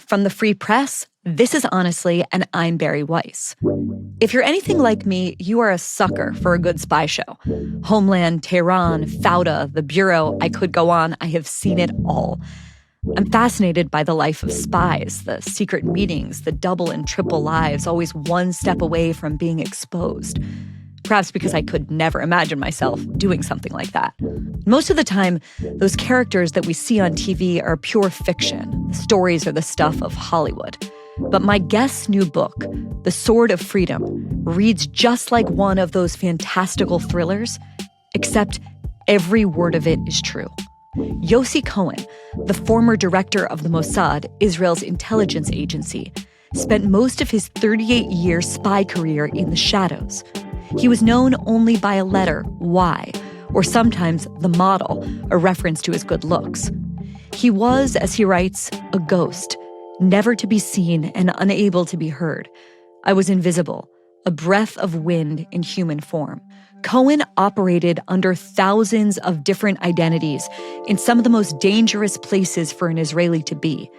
From the Free Press, this is Honestly, and I'm Barry Weiss. If you're anything like me, you are a sucker for a good spy show. Homeland, Tehran, Fauda, The Bureau, I could go on. I have seen it all. I'm fascinated by the life of spies, the secret meetings, the double and triple lives, always one step away from being exposed. Perhaps because I could never imagine myself doing something like that. Most of the time, those characters that we see on TV are pure fiction. The stories are the stuff of Hollywood. But my guest's new book, The Sword of Freedom, reads just like one of those fantastical thrillers, except every word of it is true. Yossi Cohen, the former director of the Mossad, Israel's intelligence agency, spent most of his 38-year spy career in the shadows. He was known only by a letter, Y, or sometimes the model, a reference to his good looks. He was, as he writes, a ghost, never to be seen and unable to be heard. I was invisible, a breath of wind in human form. Cohen operated under thousands of different identities in some of the most dangerous places for an Israeli to be.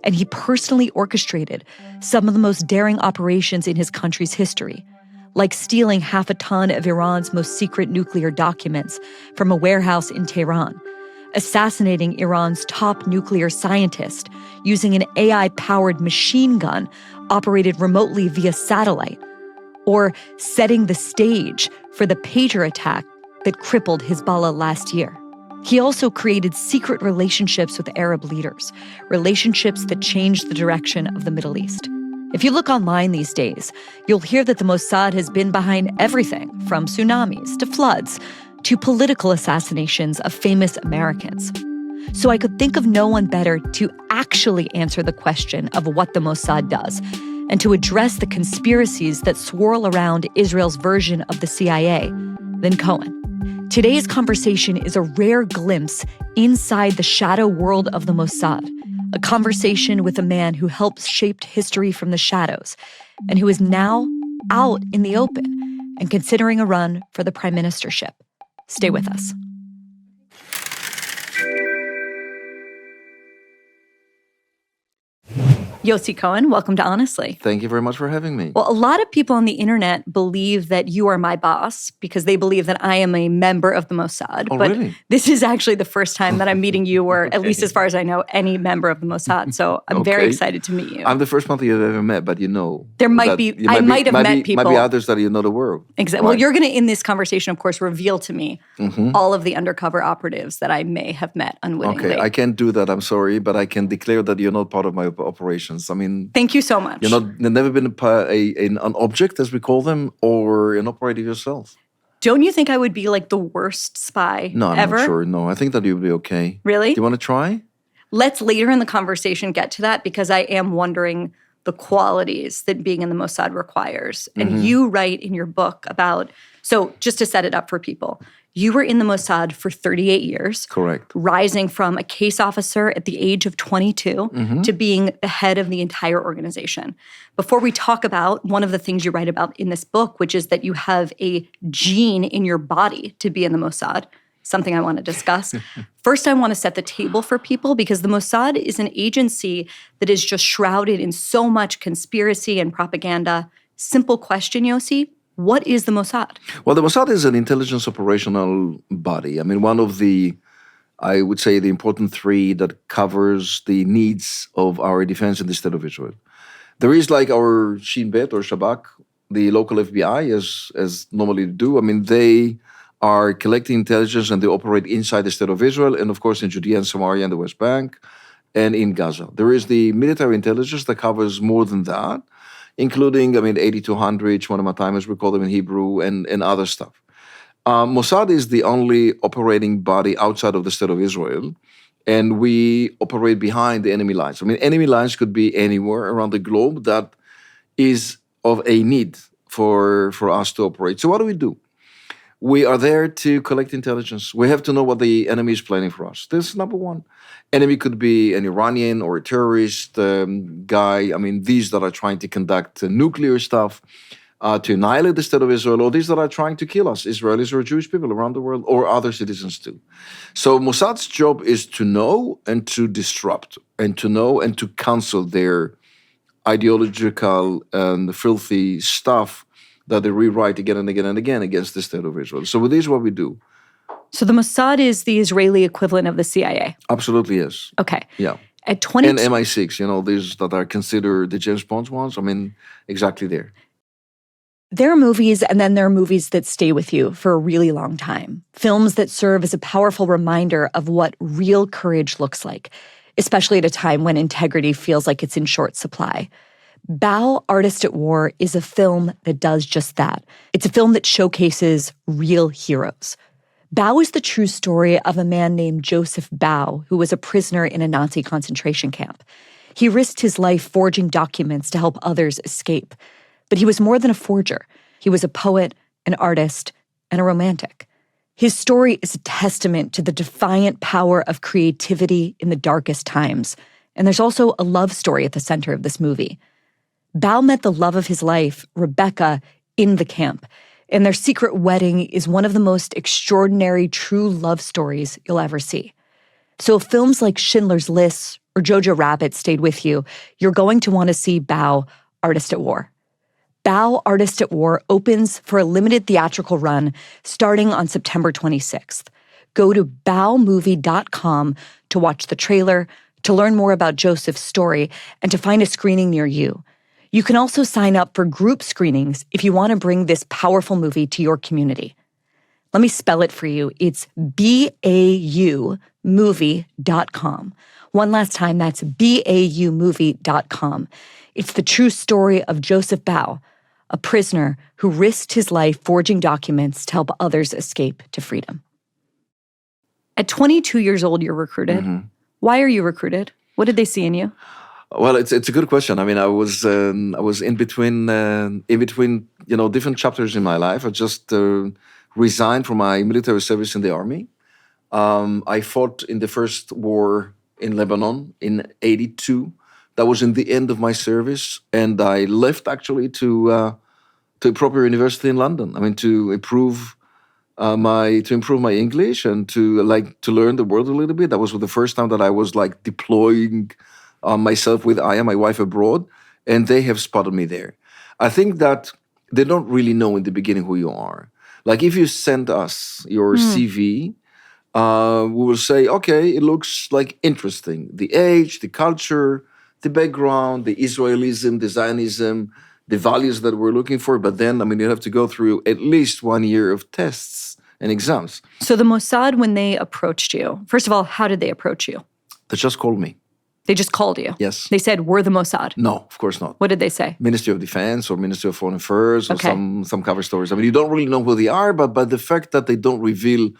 And he personally orchestrated some of the most daring operations in his country's history, like stealing 500 tons of Iran's most secret nuclear documents from a warehouse in Tehran, assassinating Iran's top nuclear scientist using an AI-powered machine gun operated remotely via satellite, or setting the stage for the pager attack that crippled Hezbollah last year. He also created secret relationships with Arab leaders, relationships that changed the direction of the Middle East. If you look online these days, you'll hear that the Mossad has been behind everything from tsunamis to floods to political assassinations of famous Americans. So I could think of no one better to actually answer the question of what the Mossad does and to address the conspiracies that swirl around Israel's version of the CIA than Cohen. Today's conversation is a rare glimpse inside the shadow world of the Mossad, a conversation with a man who helped shape history from the shadows and who is now out in the open and considering a run for the prime ministership. Stay with us. Yossi Cohen, welcome to Honestly. Thank you very much for having me. Well, a lot of people on the internet believe that you are my boss because they believe that I am a member of the Mossad. Oh, but really? This is actually the first time that I'm meeting you, or at least as far as I know, any member of the Mossad. So I'm very excited to meet you. I'm the first one that you've ever met, but there might be, I might have met people. Might be others that you know the world. Exactly. Right. Well, you're going to, in this conversation, of course, reveal to me all of the undercover operatives that I may have met unwittingly. Okay, I can't do that, I'm sorry, but I can declare that you're not part of my operations. I mean, thank you so much. You've never been an object, as we call them, or an operator yourself. Don't you think I would be like the worst spy ever? No, I'm not sure. No, I think that you'd be okay. Really? Do you want to try? Let's later in the conversation get to that, because I am wondering the qualities that being in the Mossad requires. And you write in your book about, so just to set it up for people, you were in the Mossad for 38 years. Correct. Rising from a case officer at the age of 22 to being the head of the entire organization. Before we talk about one of the things you write about in this book, which is that you have a gene in your body to be in the Mossad, something I want to discuss. First, I want to set the table for people, because the Mossad is an agency that is just shrouded in so much conspiracy and propaganda. Simple question, Yossi. What is the Mossad? Well, the Mossad is an intelligence operational body. I mean, one of the, I would say, the important three that covers the needs of our defense in the state of Israel. There is like our Shin Bet or Shabak, the local FBI, as normally do. I mean, they are collecting intelligence and they operate inside the state of Israel and, of course, in Judea and Samaria and the West Bank and in Gaza. There is the military intelligence that covers more than that, including, 8200, Shmona as we call them in Hebrew, and other stuff. Mossad is the only operating body outside of the state of Israel, and we operate behind the enemy lines. Enemy lines could be anywhere around the globe that is of a need for us to operate. So what do we do? We are there to collect intelligence. We have to know what the enemy is planning for us. This is number one. Enemy could be an Iranian or a terrorist guy. These that are trying to conduct nuclear stuff. to annihilate the state of Israel, or these that are trying to kill us, Israelis or Jewish people around the world, or other citizens too. So Mossad's job is to know and to disrupt, and to know and to cancel their ideological and filthy stuff that they rewrite again and again and again against the state of Israel. So this is what we do. So the Mossad is the Israeli equivalent of the CIA. Absolutely, yes. Okay. Yeah. At 22, And MI6, these that are considered the James Bond ones, exactly there. there are movies, and then there are movies that stay with you for a really long time. Films that serve as a powerful reminder of what real courage looks like, especially at a time when integrity feels like it's in short supply. Bao, Artist at War is a film that does just that. It's a film that showcases real heroes. Bao is the true story of a man named Joseph Bao, who was a prisoner in a Nazi concentration camp. He risked his life forging documents to help others escape. But he was more than a forger. He was a poet, an artist, and a romantic. His story is a testament to the defiant power of creativity in the darkest times. And there's also a love story at the center of this movie. Bao met the love of his life, Rebecca, in the camp. And their secret wedding is one of the most extraordinary true love stories you'll ever see. So if films like Schindler's List or Jojo Rabbit stayed with you, you're going to want to see Bao, Artist at War. Bao, Artist at War opens for a limited theatrical run starting on September 26th. Go to baomovie.com to watch the trailer, to learn more about Joseph's story, and to find a screening near you. You can also sign up for group screenings if you want to bring this powerful movie to your community. Let me spell it for you. It's BAUmovie.com. One last time, that's BAUmovie.com. It's the true story of Joseph Bao, a prisoner who risked his life forging documents to help others escape to freedom. At 22 years old, you're recruited. Mm-hmm. Why are you recruited? What did they see in you? Well, it's a good question. I mean, I was in between different chapters in my life. I just resigned from my military service in the army. I fought in the first war in Lebanon in '82. That was in the end of my service, and I left actually to a proper university in London. I mean, to improve my English and to learn the world a little bit. That was the first time that I was deploying myself with Aya, my wife, abroad, and they have spotted me there. I think that they don't really know in the beginning who you are. Like if you send us your CV, we will say, okay, it looks interesting. The age, the culture, the background, the Israelism, the Zionism, the values that we're looking for. But then, you have to go through at least 1 year of tests and exams. So the Mossad, when they approached you, first of all, how did they approach you? They just called me. They just called you? Yes. They said, we're the Mossad? No, of course not. What did they say? Ministry of Defense or Ministry of Foreign Affairs or Okay. some cover stories. You don't really know who they are, but by the fact that they don't reveal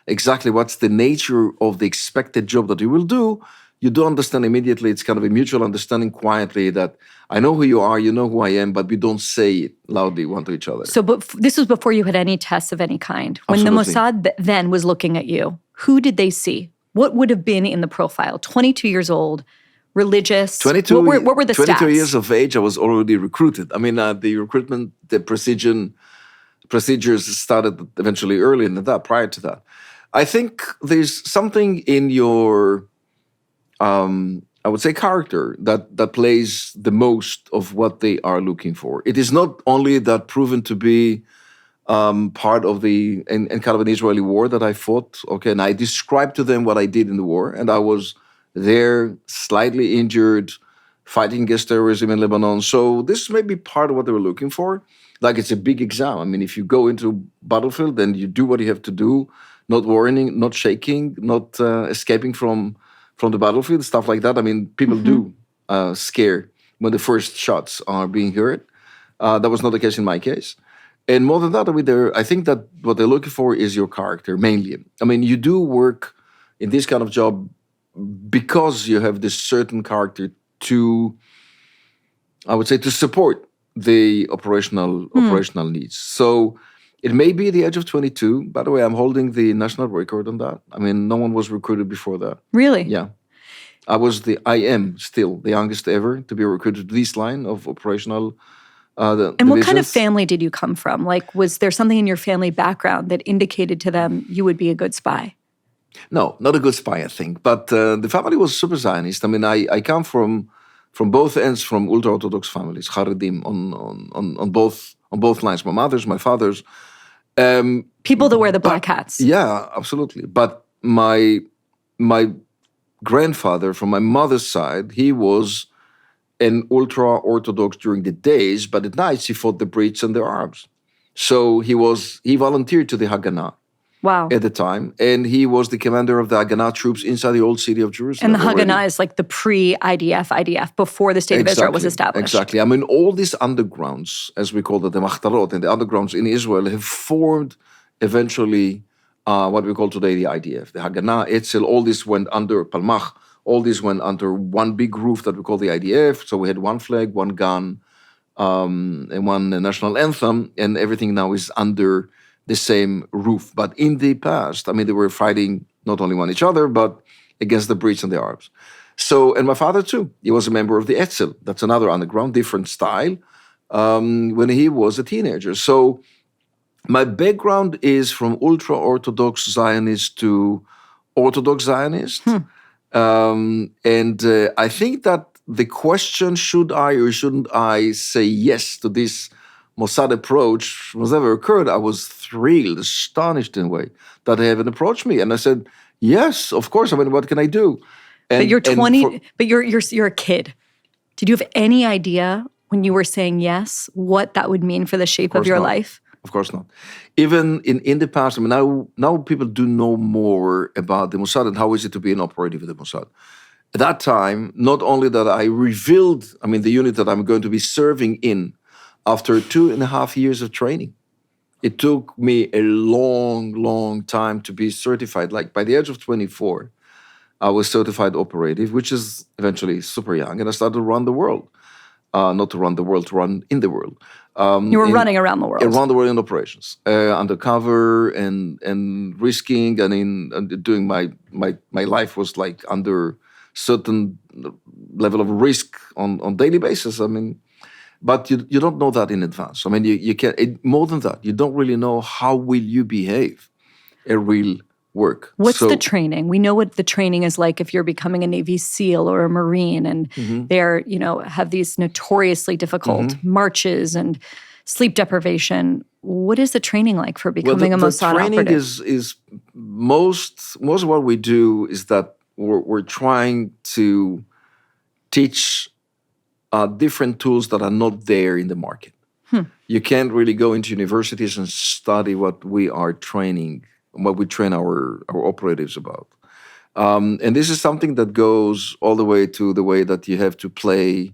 exactly what's the nature of the expected job that you will do, you do understand immediately. It's kind of a mutual understanding quietly that I know who you are, you know who I am, but we don't say it loudly one to each other. So but this was before you had any tests of any kind. When Absolutely. the Mossad then was looking at you, who did they see? What would have been in the profile? 22 years old, religious. 22, what were the 22 stats? years of age, I was already recruited. The recruitment, the procedures started eventually earlier than that, prior to that. I think there's something in your, I would say, character that plays the most of what they are looking for. It is not only that proven to be part of the in kind of an Israeli war that I fought. Okay, and I described to them what I did in the war, and I was there, slightly injured, fighting against terrorism in Lebanon. So this may be part of what they were looking for. It's a big exam. If you go into a battlefield, then you do what you have to do, not worrying, not shaking, not escaping from the battlefield, stuff like that. People do scare when the first shots are being heard. That was not the case in my case. And more than that, I think that what they're looking for is your character, mainly. You do work in this kind of job because you have this certain character to, I would say, to support the operational needs. So it may be the age of 22. By the way, I'm holding the national record on that. No one was recruited before that. Really? Yeah. I am still the youngest ever to be recruited to this line of operational And what kind of divisions. family did you come from? Like, was there something in your family background that indicated to them you would be a good spy? No, not a good spy, I think. But the family was super Zionist. I mean, I come from both ends, from ultra-Orthodox families, Haredim, on both lines. My mother's, my father's. People that wear the black hats. Yeah, absolutely. But my grandfather from my mother's side, he was an ultra-Orthodox during the days, but at nights he fought the Brits and the Arabs. So he volunteered to the Haganah Wow. at the time, and he was the commander of the Haganah troops inside the old city of Jerusalem. And the Haganah is like the pre-IDF, before the State of Israel was established. Exactly. I mean, all these undergrounds, as we call them, the Machtarot, and the undergrounds in Israel have formed eventually what we call today the IDF. The Haganah, Etzel, all this went under Palmach, all this went under one big roof that we call the IDF. So we had one flag, one gun, and one national anthem, and everything now is under the same roof. But in the past, I mean, they were fighting not only one each other, but against the Brits and the Arabs. So, and my father too, he was a member of the Etzel. That's another underground, different style, when he was a teenager. So my background is from ultra-Orthodox Zionist to Orthodox Zionist. And I think that the question, should I or shouldn't I say yes to this Mossad approach, was ever occurred, I was thrilled, astonished in a way that they haven't approached me. And I said, yes, of course. I mean, what can I do? But you're 20, but you're a kid. Did you have any idea when you were saying yes, what that would mean for the shape of your life? Of course not. Even in the past, I mean, now people do know more about the Mossad and how is it to be an operative of the Mossad. At that time, not only that I revealed, I mean, the unit that I'm going to be serving in after 2.5 years of training. It took me a long, long time to be certified. Like by the age of 24, I was certified operative, which is eventually super young, and I started to run the world. Not to run the world, to run in the world. You were running around the world. Around the world in operations, undercover and risking, and doing my life was like under certain level of risk on daily basis. I mean, but you don't know that in advance. I mean, you can't, more than that, you don't really know how will you behave at real work. What's the training? We know what the training is like if you're becoming a Navy SEAL or a Marine, and they're, have these notoriously difficult marches and sleep deprivation. What is the training like for becoming a Mossad operative? The training is most of what we do is that we're trying to teach different tools that are not there in the market. You can't really go into universities and study what we are training, what we train our operatives about. And this is something that goes all the way to the way that you have to play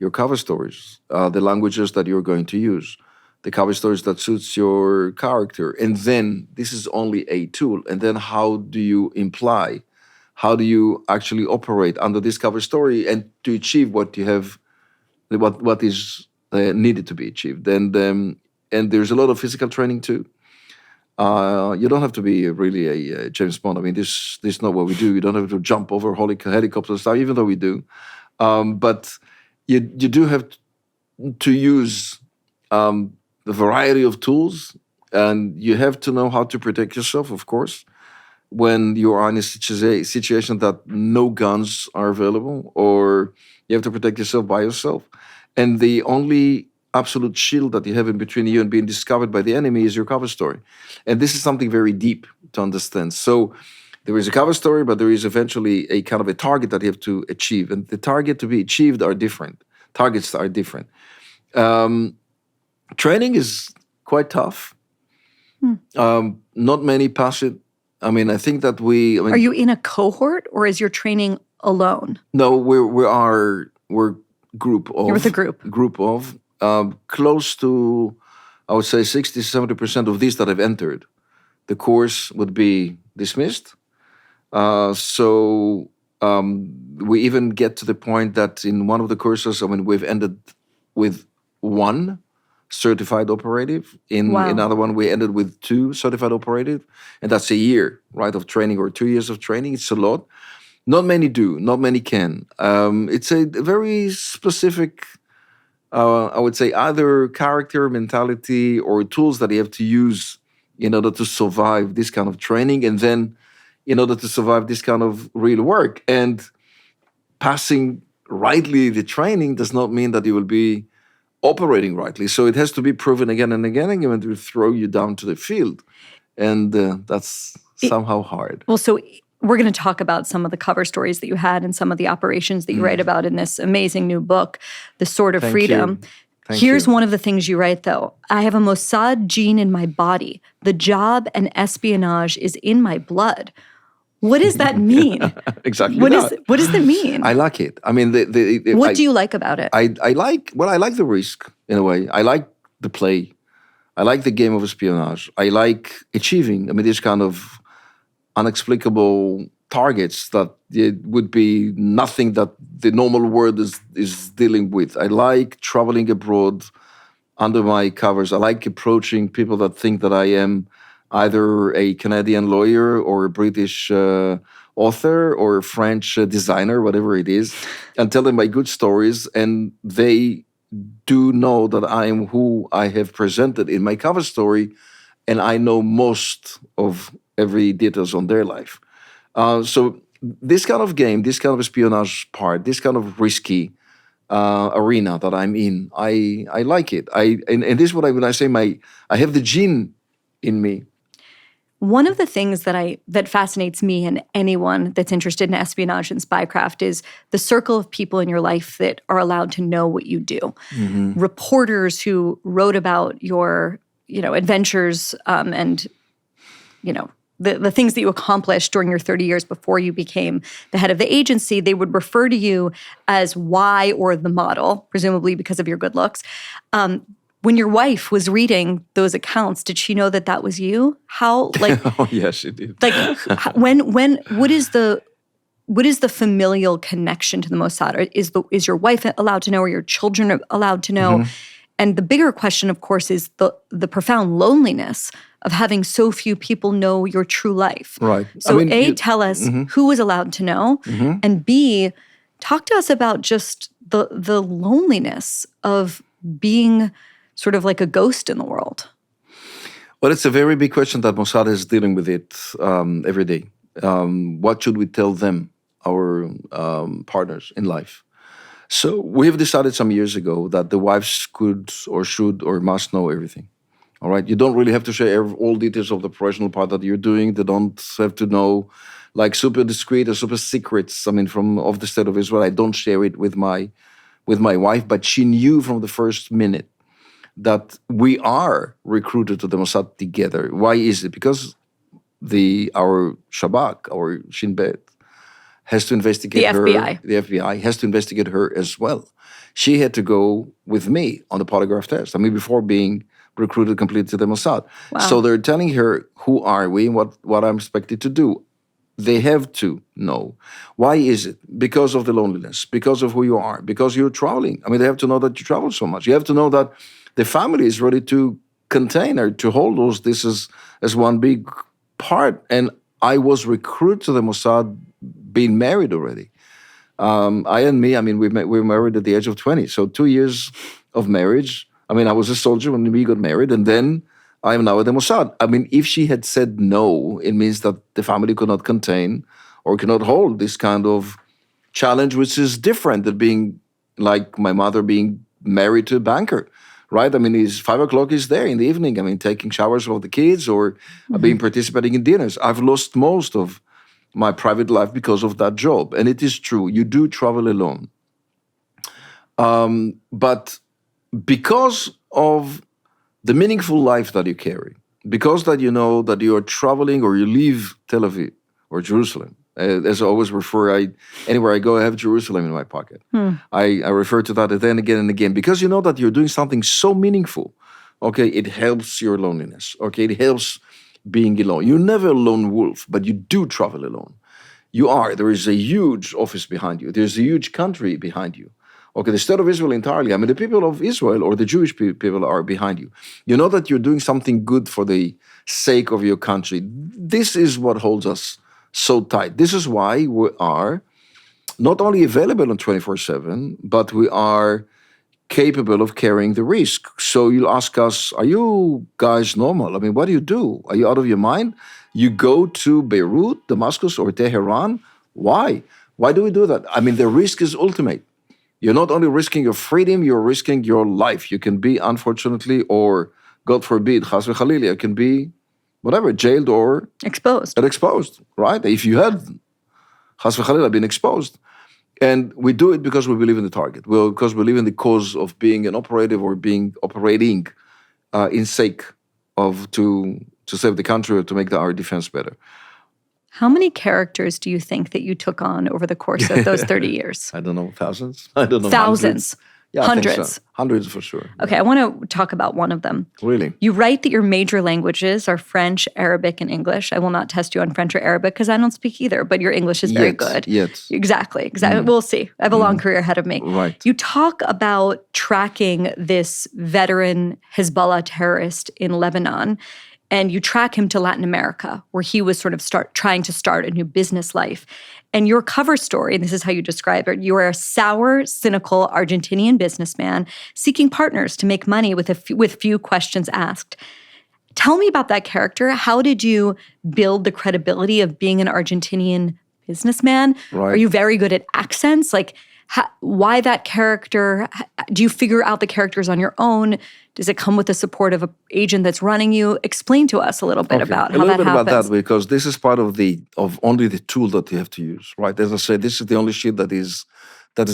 your cover stories, the languages that you're going to use, the cover stories that suits your character. And then this is only a tool. And then how do you imply, how do you actually operate under this cover story and to achieve what you have, what is needed to be achieved. And there's a lot of physical training too. You don't have to be really a James Bond. I mean, this is not what we do. You don't have to jump over helicopters and stuff, even though we do. But you do have to use the variety of tools, and you have to know how to protect yourself, of course, when you are in a situation that no guns are available, or you have to protect yourself by yourself. And the only absolute shield that you have in between you and being discovered by the enemy is your cover story. And this is something very deep to understand. So there is a cover story, but there is eventually a kind of a target that you have to achieve. And the target to be achieved are different. Targets are different. Training is quite tough. Not many pass it. I mean, I think that are you in a cohort, or is your training alone? No, we're group of. You're with a group. Group of. Close to, I would say, 60-70% of these that have entered the course would be dismissed. So we even get to the point that in one of the courses, I mean, we've ended with one certified operative. In another one, we ended with 2 certified operative. And that's a year, right, of training, or 2 years of training. It's a lot. Not many do. Not many can. It's a very specific I would say, either character, mentality, or tools that you have to use in order to survive this kind of training, and then in order to survive this kind of real work. And passing rightly the training does not mean that you will be operating rightly. So it has to be proven again and again and again to throw you down to the field. And that's somehow hard. Well, so we're going to talk about some of the cover stories that you had and some of the operations that you write about in this amazing new book, The Sword of Freedom. Here's one of the things you write, though. I have a Mossad gene in my body. The job and espionage is in my blood. What does that mean? Exactly. What does that mean? I like it. I mean, what do you like about it? I like the risk in a way. I like the play. I like the game of espionage. I like achieving. I mean, this kind of unexplicable targets that it would be nothing that the normal world is dealing with. I like traveling abroad under my covers. I like approaching people that think that I am either a Canadian lawyer or a British author or a French designer, whatever it is, and tell them my good stories. And they do know that I am who I have presented in my cover story, and I know most of every details on their life. So this kind of game, this kind of espionage part, this kind of risky arena that I'm in, I like it. And this is what when I say I have the gene in me. One of the things that fascinates me and anyone that's interested in espionage and spycraft is the circle of people in your life that are allowed to know what you do. Mm-hmm. Reporters who wrote about your, adventures and, the things that you accomplished during your 30 years before you became the head of the agency, they would refer to you as Y or the model, presumably because of your good looks. When your wife was reading those accounts, did she know that was you? How, oh, yes, she did. What is the familial connection to the Mossad? Or is your wife allowed to know, or your children allowed to know? Mm-hmm. And the bigger question, of course, is the profound loneliness of having so few people know your true life. Right. So tell us mm-hmm. who was allowed to know, mm-hmm. and B, talk to us about just the loneliness of being sort of like a ghost in the world. Well, it's a very big question that Mossad is dealing with it every day. What should we tell them, our partners in life? So we have decided some years ago that the wives could or should or must know everything. All right? You don't really have to share all details of the professional part that you're doing. They don't have to know like super discreet or super secrets. I mean, of the state of Israel, I don't share it with my wife, but she knew from the first minute that we are recruited to the Mossad together. Why is it? Because our Shabak, our Shin Bet, has to investigate her. The FBI has to investigate her as well. She had to go with me on the polygraph test. I mean, before being recruited completely to the Mossad. Wow. So they're telling her, who are we and what I'm expected to do. They have to know. Why is it? Because of the loneliness, because of who you are, because you're traveling. I mean, they have to know that you travel so much. You have to know that the family is ready to contain or to hold this as one big part. And I was recruited to the Mossad being married already. We were married at the age of 20. So 2 years of marriage. I mean, I was a soldier when we got married, and then I am now at the Mossad. I mean, if she had said no, it means that the family could not contain or cannot hold this kind of challenge, which is different than being like my mother being married to a banker. Right? I mean, it's 5 o'clock is there in the evening. I mean, taking showers with the kids or mm-hmm. participating in dinners. I've lost most of my private life because of that job. And it is true. You do travel alone. But because of the meaningful life that you carry, because that you know that you are traveling or you leave Tel Aviv or Jerusalem, as I always refer, anywhere I go, I have Jerusalem in my pocket. I refer to that then again and again, because you know that you're doing something so meaningful. Okay, it helps your loneliness. Okay, it helps being alone. You're never a lone wolf, but you do travel alone. There is a huge office behind you. There's a huge country behind you. Okay, the state of Israel entirely. I mean, the people of Israel or the Jewish people are behind you. You know that you're doing something good for the sake of your country. This is what holds us so tight. This is why we are not only available on 24/7, but we are capable of carrying the risk. So you'll ask us, are you guys normal? I mean, what do? Are you out of your mind? You go to Beirut, Damascus, or Tehran? Why? Why do we do that? I mean, the risk is ultimate. You're not only risking your freedom, you're risking your life. You can be, unfortunately, or God forbid, chas v'chalila, you can be, whatever, jailed or exposed, right? If you had, chas v'chalila, been exposed. And we do it because we believe in the target. Because we believe in the cause of being an operative or being operating in sake of to save the country or to make our defense better. How many characters do you think that you took on over the course of those 30 years? I don't know, thousands. I don't know. Thousands. Yeah, hundreds. I think so. Hundreds for sure. Okay, I want to talk about one of them. Really? You write that your major languages are French, Arabic, and English. I will not test you on French or Arabic because I don't speak either, but your English is very good. Yes. Exactly. We'll see. I have a long career ahead of me. Right. You talk about tracking this veteran Hezbollah terrorist in Lebanon, and you track him to Latin America, where he was sort of trying to start a new business life. And your cover story, and this is how you describe it, you are a sour, cynical Argentinian businessman seeking partners to make money with few questions asked. Tell me about that character. How did you build the credibility of being an Argentinian businessman? Right. Are you very good at accents? Why that character? Do you figure out the characters on your own? Does it come with the support of an agent that's running you? Explain to us a little bit about how that happens. A little bit about that, because this is part of only the tool that you have to use, right? As I said, this is the only shit that is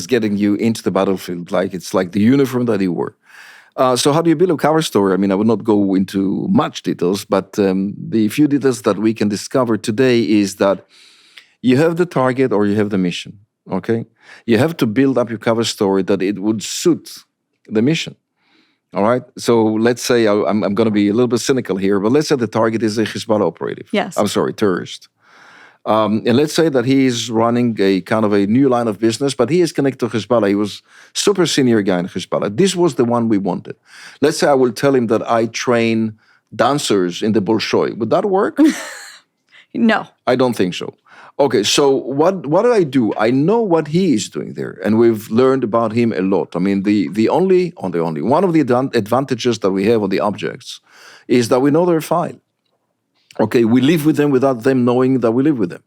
getting you into the battlefield. It's like the uniform that you wore. So how do you build a cover story? I mean, I will not go into much details, but the few details that we can discover today is that you have the target or you have the mission, okay? You have to build up your cover story that it would suit the mission. All right. So let's say I'm going to be a little bit cynical here, but let's say the target is a Hezbollah operative. Yes. Terrorist. And let's say that he is running a kind of a new line of business, but he is connected to Hezbollah. He was super senior guy in Hezbollah. This was the one we wanted. Let's say I will tell him that I train dancers in the Bolshoi. Would that work? No. I don't think so. Okay, so what do? I know what he is doing there, and we've learned about him a lot. I mean, the only one of the advantages that we have on the objects is that we know their file. Okay, we live with them without them knowing that we live with them.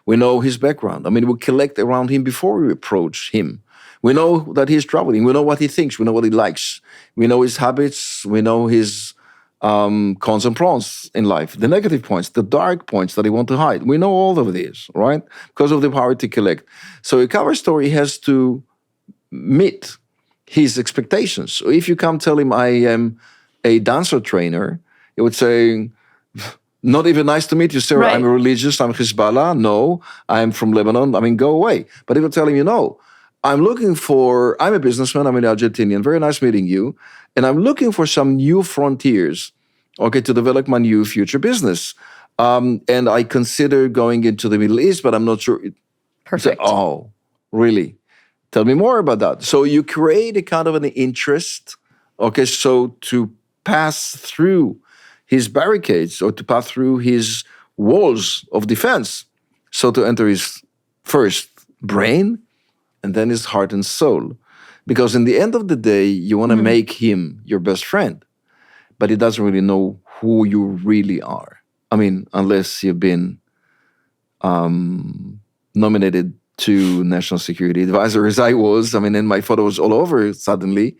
We know his background. I mean, we collect around him before we approach him. We know that he's traveling. We know what he thinks. We know what he likes. We know his habits. We know his cons and pros in life, the negative points, the dark points that he wants to hide. We know all of these, right? Because of the power to collect. So a cover story has to meet his expectations. So if you come tell him I am a dancer trainer, he would say, not even nice to meet you, sir. Right. I'm a religious, I'm Hezbollah. No, I'm from Lebanon. I mean, go away. But he would tell him, I'm a businessman, I'm an Argentinian, very nice meeting you, and I'm looking for some new frontiers, okay, to develop my new future business. And I consider going into the Middle East, but I'm not sure. Perfect. So, oh, really? Tell me more about that. So you create a kind of an interest, okay, so to pass through his barricades or to pass through his walls of defense, so to enter his first brain, and then his heart and soul. Because in the end of the day, you want to make him your best friend, but he doesn't really know who you really are. I mean, unless you've been nominated to National Security Advisor, as I was. I mean, and my photo was all over suddenly,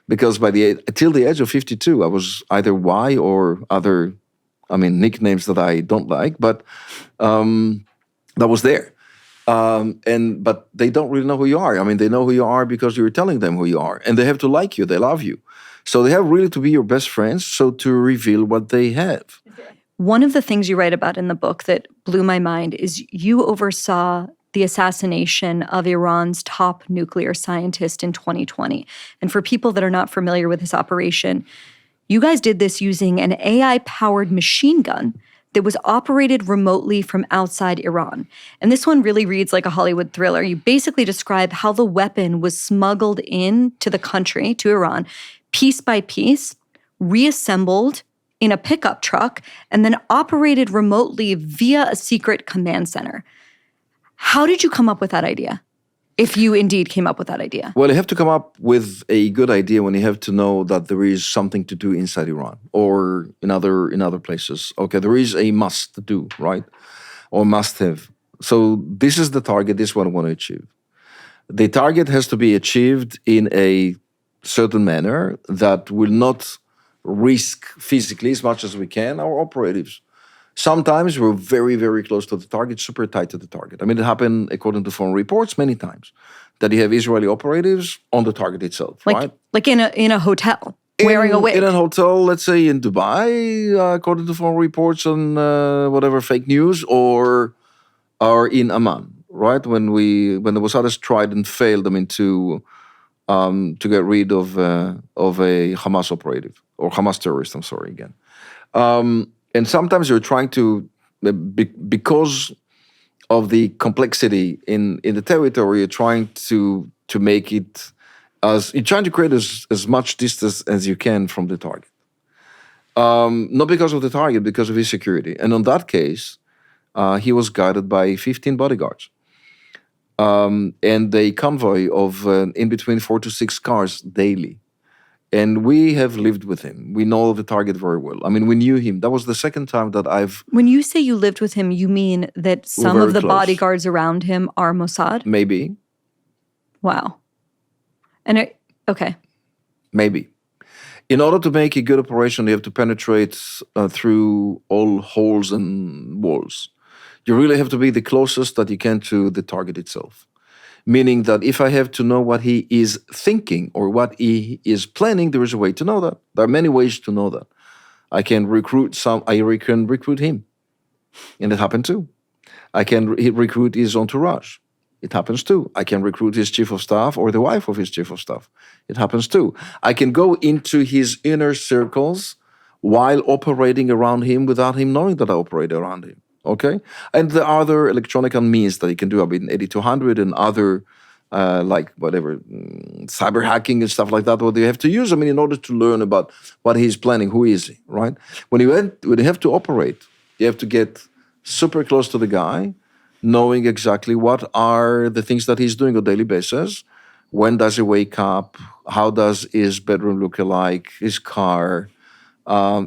because till the age of 52, I was either Y or other, nicknames that I don't like, but that was there. But they don't really know who you are. I mean, they know who you are because you're telling them who you are. And they have to like you. They love you. So they have really to be your best friends, so to reveal what they have. One of the things you write about in the book that blew my mind is you oversaw the assassination of Iran's top nuclear scientist in 2020. And for people that are not familiar with this operation, you guys did this using an AI-powered machine gun that was operated remotely from outside Iran. And this one really reads like a Hollywood thriller. You basically describe how the weapon was smuggled into the country, to Iran, piece by piece, reassembled in a pickup truck, and then operated remotely via a secret command center. How did you come up with that idea? If you indeed came up with that idea. Well, you have to come up with a good idea when you have to know that there is something to do inside Iran or in other places. Okay, there is a must do, right? Or must have. So this is the target, this is what I want to achieve. The target has to be achieved in a certain manner that will not risk physically as much as we can our operatives. Sometimes we're very, very close to the target, super tight to the target. I mean, it happened, according to foreign reports, many times that you have Israeli operatives on the target itself, right? Like in a hotel, wearing a wig. In a hotel, let's say in Dubai, according to foreign reports on whatever fake news, or in Amman, right? When the Mossad has tried and failed, to get rid of a Hamas operative or Hamas terrorist. I'm sorry again. And sometimes you're trying to, because of the complexity in the territory, you're trying to make it you're trying to create as much distance as you can from the target. Not because of the target, because of his security. And on that case, he was guided by 15 bodyguards. And a convoy of in between 4 to 6 cars daily. And we have lived with him. We know the target very well. I mean, we knew him. That was the second time that I've... When you say you lived with him, you mean that some of the close. bodyguards around him are Mossad? Maybe. Wow. And okay. Maybe. In order to make a good operation, you have to penetrate through all holes and walls. You really have to be the closest that you can to the target itself. Meaning that if I have to know what he is thinking or what he is planning, there is a way to know that. There are many ways to know that. I can recruit him. And it happened too. I can recruit his entourage. It happens too. I can recruit his chief of staff or the wife of his chief of staff. It happens too. I can go into his inner circles while operating around him without him knowing that I operate around him. Okay? And the other electronic means that you can do, 8200 and other, cyber hacking and stuff like that, what you have to use, in order to learn about what he's planning, who is he, right? When you have to operate, you have to get super close to the guy, knowing exactly what are the things that he's doing on a daily basis. When does he wake up? How does his bedroom look like? His car?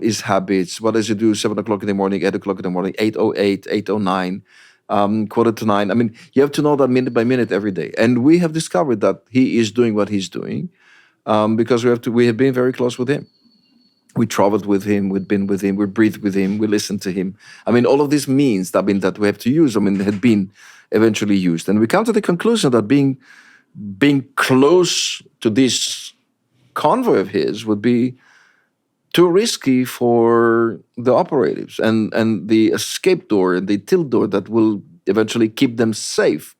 His habits, what does he do 7 o'clock in the morning, 8 o'clock in the morning, 8:08, 8:09, 8:45. You have to know that minute by minute every day. And we have discovered that he is doing what he's doing because we have been very close with him. We traveled with him, we've been with him, we breathed with him, we listened to him. All of these means that we have to use, had been eventually used. And we come to the conclusion that being close to this convoy of his would be too risky for the operatives, and the escape door and the tilt door that will eventually keep them safe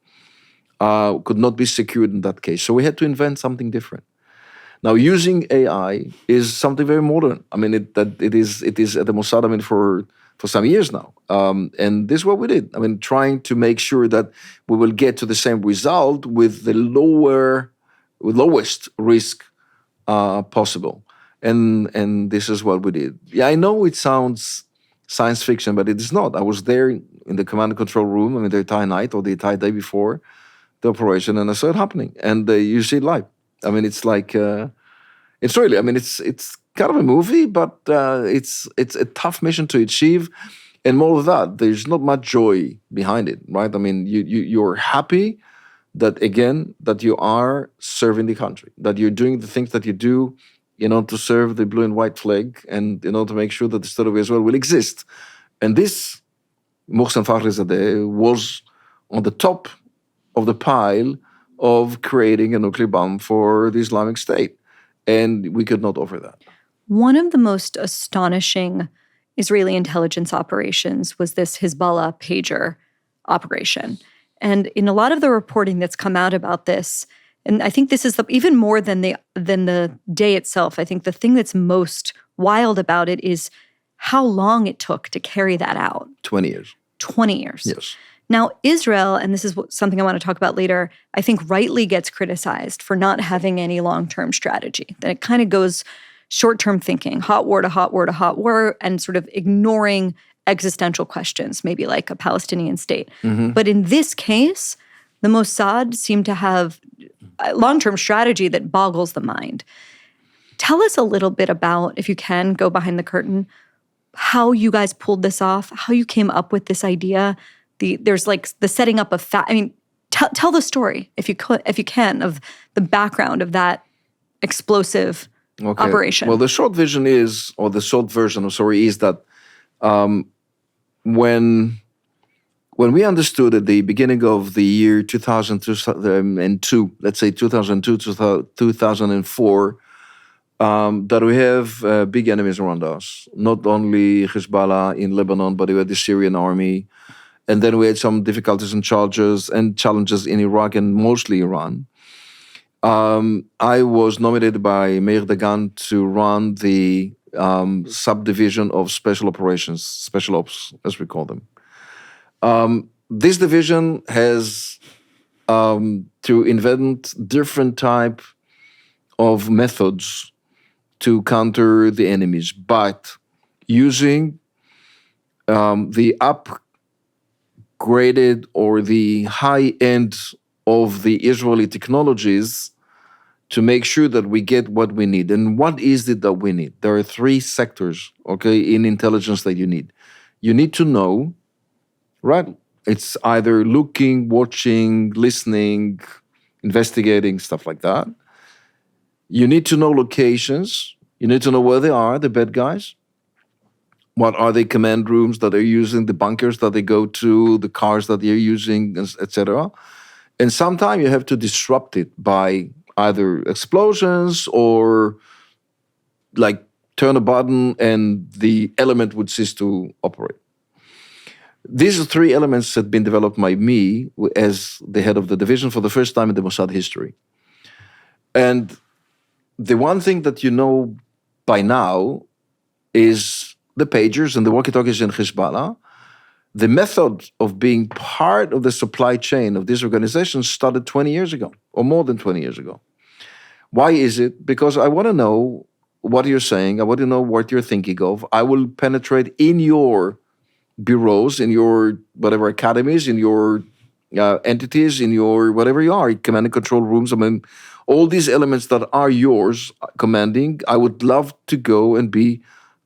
could not be secured in that case. So we had to invent something different. Now, using AI is something very modern. It is at the Mossad, for some years now. And this is what we did. Trying to make sure that we will get to the same result with the lowest risk possible. And this is what we did. Yeah, I know it sounds science fiction, but it is not. I was there in the command and control room, the entire night or the entire day before the operation, and I saw it happening. And you see it live. It's like, it's really, it's kind of a movie, but it's a tough mission to achieve. And more of that, there's not much joy behind it, right? You're happy that, again, that you are serving the country, that you're doing the things that you do, to serve the blue and white flag and, to make sure that the state of Israel will exist. And this, Mohsen Fakhrizadeh, was on the top of the pile of creating a nuclear bomb for the Islamic State. And we could not offer that. One of the most astonishing Israeli intelligence operations was this Hezbollah pager operation. And in a lot of the reporting that's come out about this, and I think this is even more than the day itself. I think the thing that's most wild about it is how long it took to carry that out. 20 years. 20 years. Yes. Now, Israel, and this is something I want to talk about later, I think rightly gets criticized for not having any long-term strategy. That it kind of goes short-term thinking, hot war to hot war to hot war, and sort of ignoring existential questions, maybe like a Palestinian state. Mm-hmm. But in this case, the Mossad seemed to have a long-term strategy that boggles the mind. Tell us a little bit about, if you can, go behind the curtain, how you guys pulled this off, how you came up with this idea. There's like the setting up of tell the story if you can of the background of that explosive operation. Well, the short version is that when we understood at the beginning of the year 2002, let's say 2002 to 2004, that we have big enemies around us. Not only Hezbollah in Lebanon, but we had the Syrian army. And then we had some difficulties and challenges in Iraq and mostly Iran. I was nominated by Meir Dagan to run the subdivision of special operations, special ops, as we call them. This division has to invent different type of methods to counter the enemies, but using the upgraded or the high end of the Israeli technologies to make sure that we get what we need. And what is it that we need? There are three sectors, in intelligence that you need. You need to know, right? It's either looking, watching, listening, investigating, stuff like that. You need to know locations. You need to know where they are, the bad guys. What are the command rooms that they're using, the bunkers that they go to, the cars that they're using, etc. And sometimes you have to disrupt it by either explosions or like turn a button and the element would cease to operate. These three elements had been developed by me as the head of the division for the first time in the Mossad history. And the one thing that you know by now is the pagers and the walkie-talkies in Hezbollah. The method of being part of the supply chain of this organization started 20 years ago, or more than 20 years ago. Why is it? Because I want to know what you're saying. I want to know what you're thinking of. I will penetrate in your bureaus, in your whatever academies, in your entities, in your whatever you are, command and control rooms. I mean, all these elements that are yours, commanding, I would love to go and be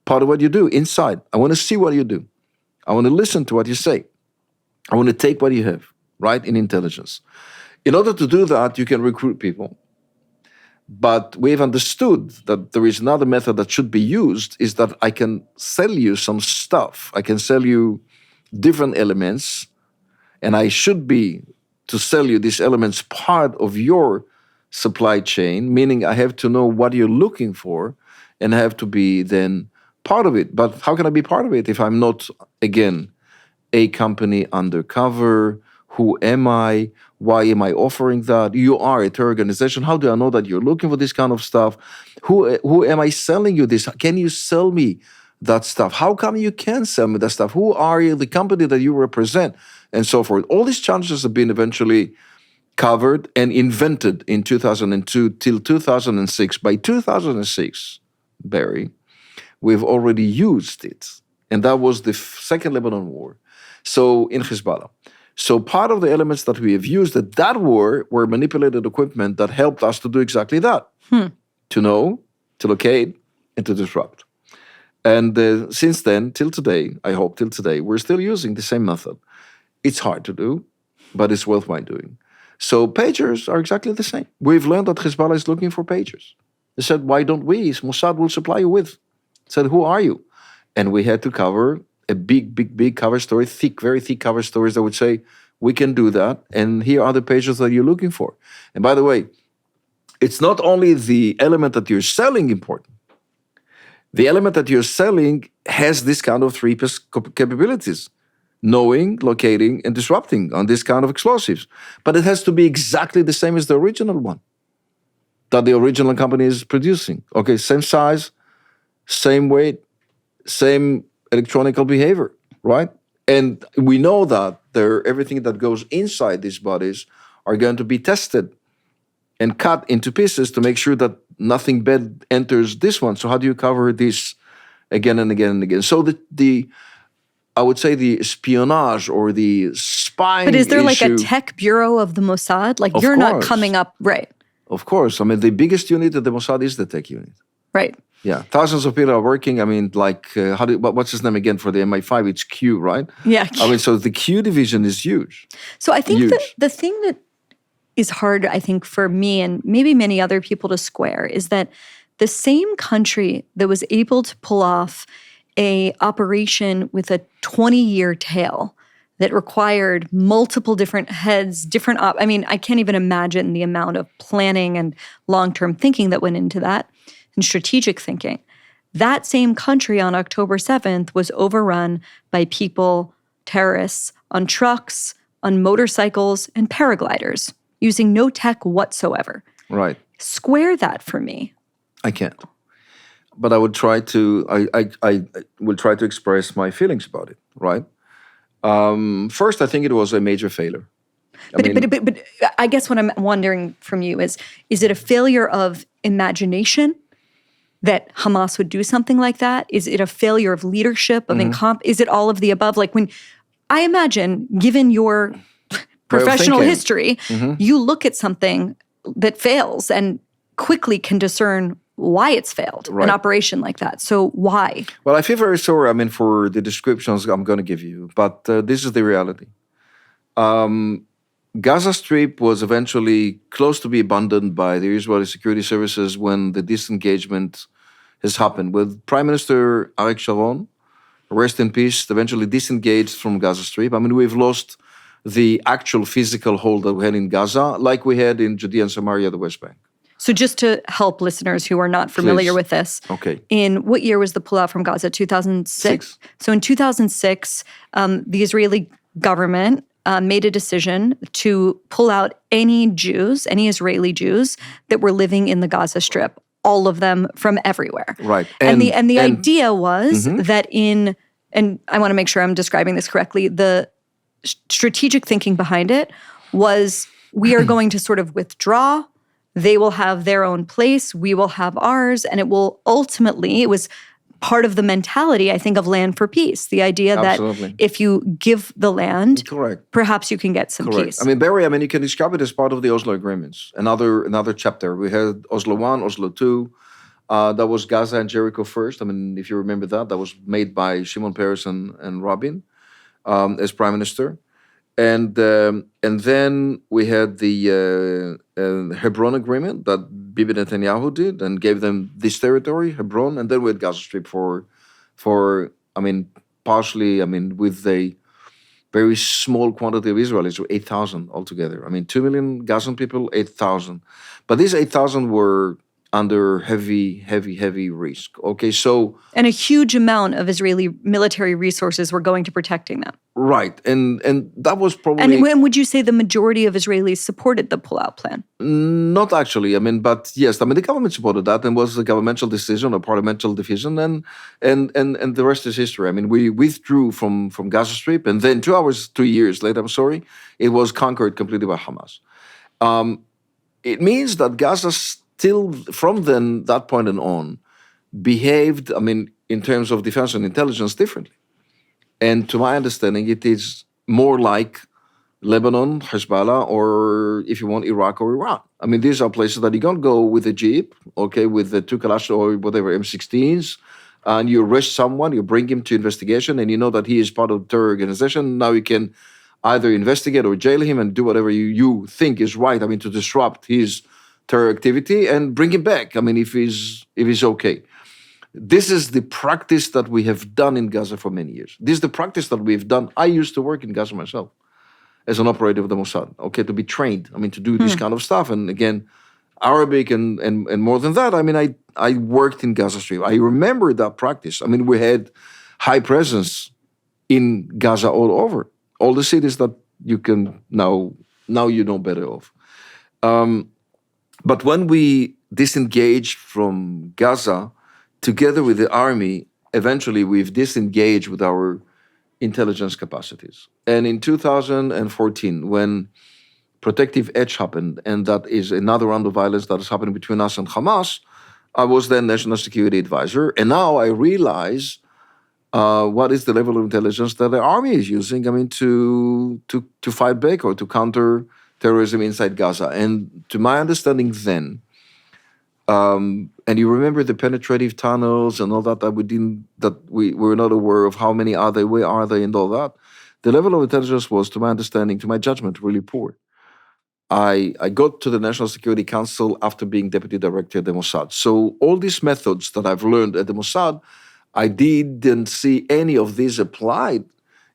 part of what you do inside. I want to see what you do. I want to listen to what you say. I want to take what you have, right, in intelligence. In order to do that, you can recruit people. But we've understood that there is another method that should be used, is that I can sell you some stuff. I can sell you different elements, and I should be to sell you these elements part of your supply chain, meaning I have to know what you're looking for and I have to be then part of it. But how can I be part of it if I'm not, again, a company undercover? Who am I? Why am I offering that? You are a terror organization. How do I know that you're looking for this kind of stuff? Who am I selling you this? Can you sell me that stuff? How come you can sell me that stuff? Who are you, the company that you represent, and so forth? All these challenges have been eventually covered and invented in 2002 till 2006. By 2006, Barry, we've already used it. And that was the Second Lebanon War. So in Hezbollah. So part of the elements that we have used at that war were manipulated equipment that helped us to do exactly that. To know, to locate, and to disrupt. And since then, till today, I hope till today, we're still using the same method. It's hard to do, but it's worthwhile doing. So pagers are exactly the same. We've learned that Hezbollah is looking for pagers. They said, why don't we? Mossad will supply you with. I said, who are you? And we had to cover a big cover story, very thick cover stories that would say, we can do that, and here are the pagers that you're looking for. And by the way, it's not only the element that you're selling important. The element that you're selling has this kind of three capabilities: knowing, locating, and disrupting on this kind of explosives. But it has to be exactly the same as the original one that the original company is producing. Okay, same size, same weight, same electronic behavior, right? And we know that everything that goes inside these bodies are going to be tested and cut into pieces to make sure that nothing bad enters this one. So how do you cover this again and again and again? So the I would say, the espionage or the spying But is there like a issue. tech bureau of the Mossad? Like Of you're not course. coming up, right? Of course. I mean, the biggest unit at the Mossad is the tech unit. Right. Yeah, thousands of people are working. I mean, like, what's his name again for the MI5? It's Q, right? Yeah. I mean, so the Q division is huge. So I think Huge. the thing that is hard, I think, for me and maybe many other people to square is that the same country that was able to pull off a operation with a 20-year tail that required multiple different heads, I mean, I can't even imagine the amount of planning and long-term thinking that went into that and strategic thinking. That same country on October 7th was overrun by people, terrorists, on trucks, on motorcycles, and paragliders, using no tech whatsoever. Right. Square that for me. I can't. But I would try to, I will try to express my feelings about it, right? First, I think it was a major failure. But I guess what I'm wondering from you is it a failure of imagination that Hamas would do something like that? Is it a failure of leadership, of is it all of the above? Like when, I imagine, given your professional history, you look at something that fails and quickly can discern why it's failed, an operation like that. So why? Well, I feel very sorry, for the descriptions I'm going to give you, but this is the reality. Gaza Strip was eventually close to be abandoned by the Israeli security services when the disengagement has happened, with Prime Minister Arik Sharon, rest in peace, eventually disengaged from Gaza Strip. We've lost the actual physical hold that we had in Gaza, like we had in Judea and Samaria, the West Bank. So just to help listeners who are not familiar with this, in what year was the pullout from Gaza? 2006? So in 2006, the Israeli government made a decision to pull out any Jews, any Israeli Jews that were living in the Gaza Strip, all of them from everywhere. Right. And the idea was that and I want to make sure I'm describing this correctly, the strategic thinking behind it was we are going to sort of withdraw. They will have their own place. We will have ours. And it will ultimately, it was part of the mentality, I think, of land for peace. The idea that if you give the land, perhaps you can get some peace. Barry, you can describe it as part of the Oslo agreements. Another chapter. We had Oslo 1, Oslo 2. That was Gaza and Jericho first. If you remember that was made by Shimon Peres and Rabin as prime minister. And then we had the Hebron agreement that Bibi Netanyahu did and gave them this territory, Hebron, and then we had Gaza Strip partially, with a very small quantity of Israelis, so 8,000 altogether. 2 million Gazan people, 8,000. But these 8,000 were under heavy risk. Okay, so... And a huge amount of Israeli military resources were going to protecting them. Right, and that was probably... And when would you say the majority of Israelis supported the pullout plan? Not actually, but yes, the government supported that and was a governmental decision, a parliamentary decision, and the rest is history. We withdrew from Gaza Strip, and then 2 years later, it was conquered completely by Hamas. It means that Gaza still, from then, that point and on, behaved, in terms of defense and intelligence, differently. And to my understanding, it is more like Lebanon, Hezbollah, or if you want, Iraq or Iran. These are places that you don't go with a Jeep, with the 2 Kalash or whatever, M16s, and you arrest someone, you bring him to investigation, and you know that he is part of the terror organization. Now you can either investigate or jail him and do whatever you think is right, to disrupt his terror activity and bring him back, if he's okay. This is the practice that we have done in Gaza for many years. This is the practice that we've done. I used to work in Gaza myself as an operator of the Mossad, to be trained, to do this kind of stuff. And again, Arabic and more than that, I worked in Gaza Strip. I remember that practice. We had high presence in Gaza all over. All the cities that you can now you know better of. But when we disengaged from Gaza, together with the army, eventually we've disengaged with our intelligence capacities. And in 2014, when Protective Edge happened, and that is another round of violence that is happening between us and Hamas, I was then National Security Advisor. And now I realize what is the level of intelligence that the army is using, I mean, to fight back or to counter terrorism inside Gaza. And to my understanding then, and you remember the penetrative tunnels and all that we were not aware of how many are they, where are they, and all that. The level of intelligence was, to my understanding, to my judgment, really poor. I got to the National Security Council after being deputy director at the Mossad. So all these methods that I've learned at the Mossad, I didn't see any of these applied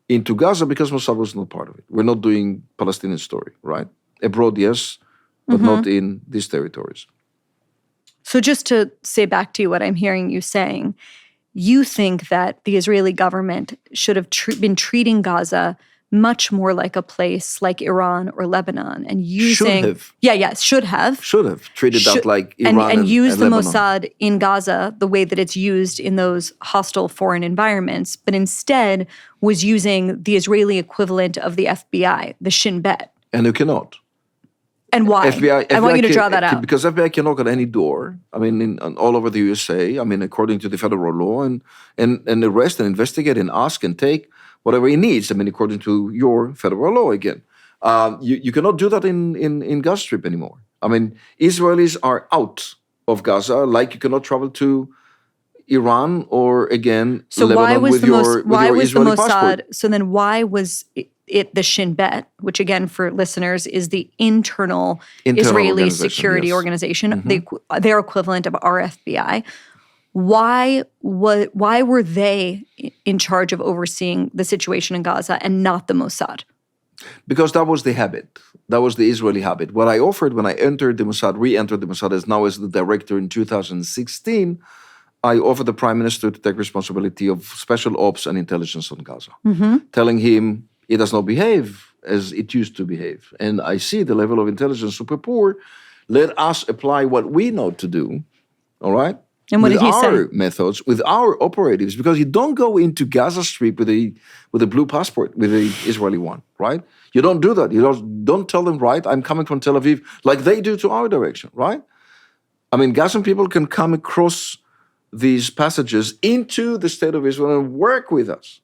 into Gaza because Mossad was not part of it. We're not doing Palestinian story, right? Abroad, yes, but not in these territories. So just to say back to you what I'm hearing you saying, you think that the Israeli government should have been treating Gaza much more like a place like Iran or Lebanon and using— should have treated that like Iran and use the Lebanon. Mossad in Gaza the way that it's used in those hostile foreign environments, but instead was using the Israeli equivalent of the FBI, the Shin Bet. And you cannot. And why? I want you to draw that out. Because FBI can knock on any door. I mean, all over the USA. I mean, according to the federal law, and arrest and investigate and ask and take whatever it needs. I mean, according to your federal law again. You cannot do that in Gaza Strip anymore. I mean, Israelis are out of Gaza, like you cannot travel to Iran or again Lebanon with your Israeli passport. So then why was it the Shin Bet, which again for listeners is the internal Israeli security organization, their equivalent of our FBI. Why were they in charge of overseeing the situation in Gaza and not the Mossad? Because that was the habit. That was the Israeli habit. What I offered when I entered the Mossad, re-entered the Mossad as now as the director in 2016, I offered the prime minister to take responsibility of special ops and intelligence on Gaza, telling him it does not behave as it used to behave. And I see the level of intelligence super poor. Let us apply what we know to do, all right? And what did he say? With our methods, with our operatives, because you don't go into Gaza Strip with a blue passport, with the Israeli one, right? You don't do that. You don't tell them, right, I'm coming from Tel Aviv, like they do to our direction, right? I mean, Gazan people can come across these passages into the state of Israel and work with us,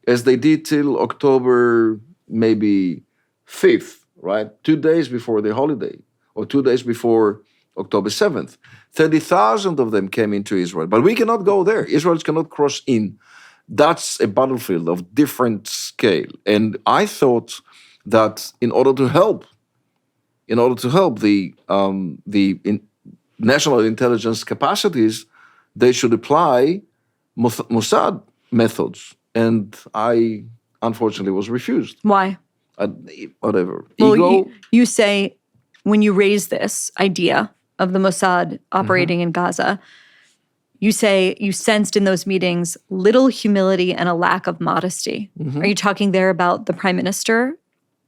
as they did till October maybe 5th, right? 2 days before the holiday, or 2 days before October 7th. 30,000 of them came into Israel. But we cannot go there. Israelis cannot cross in. That's a battlefield of different scale. And I thought that in order to help the national intelligence capacities, they should apply Mossad methods. And I, unfortunately, was refused. Why? Whatever. Well, Ego. you say when you raise this idea of the Mossad operating in Gaza, you say you sensed in those meetings little humility and a lack of modesty. Are you talking there about the prime minister,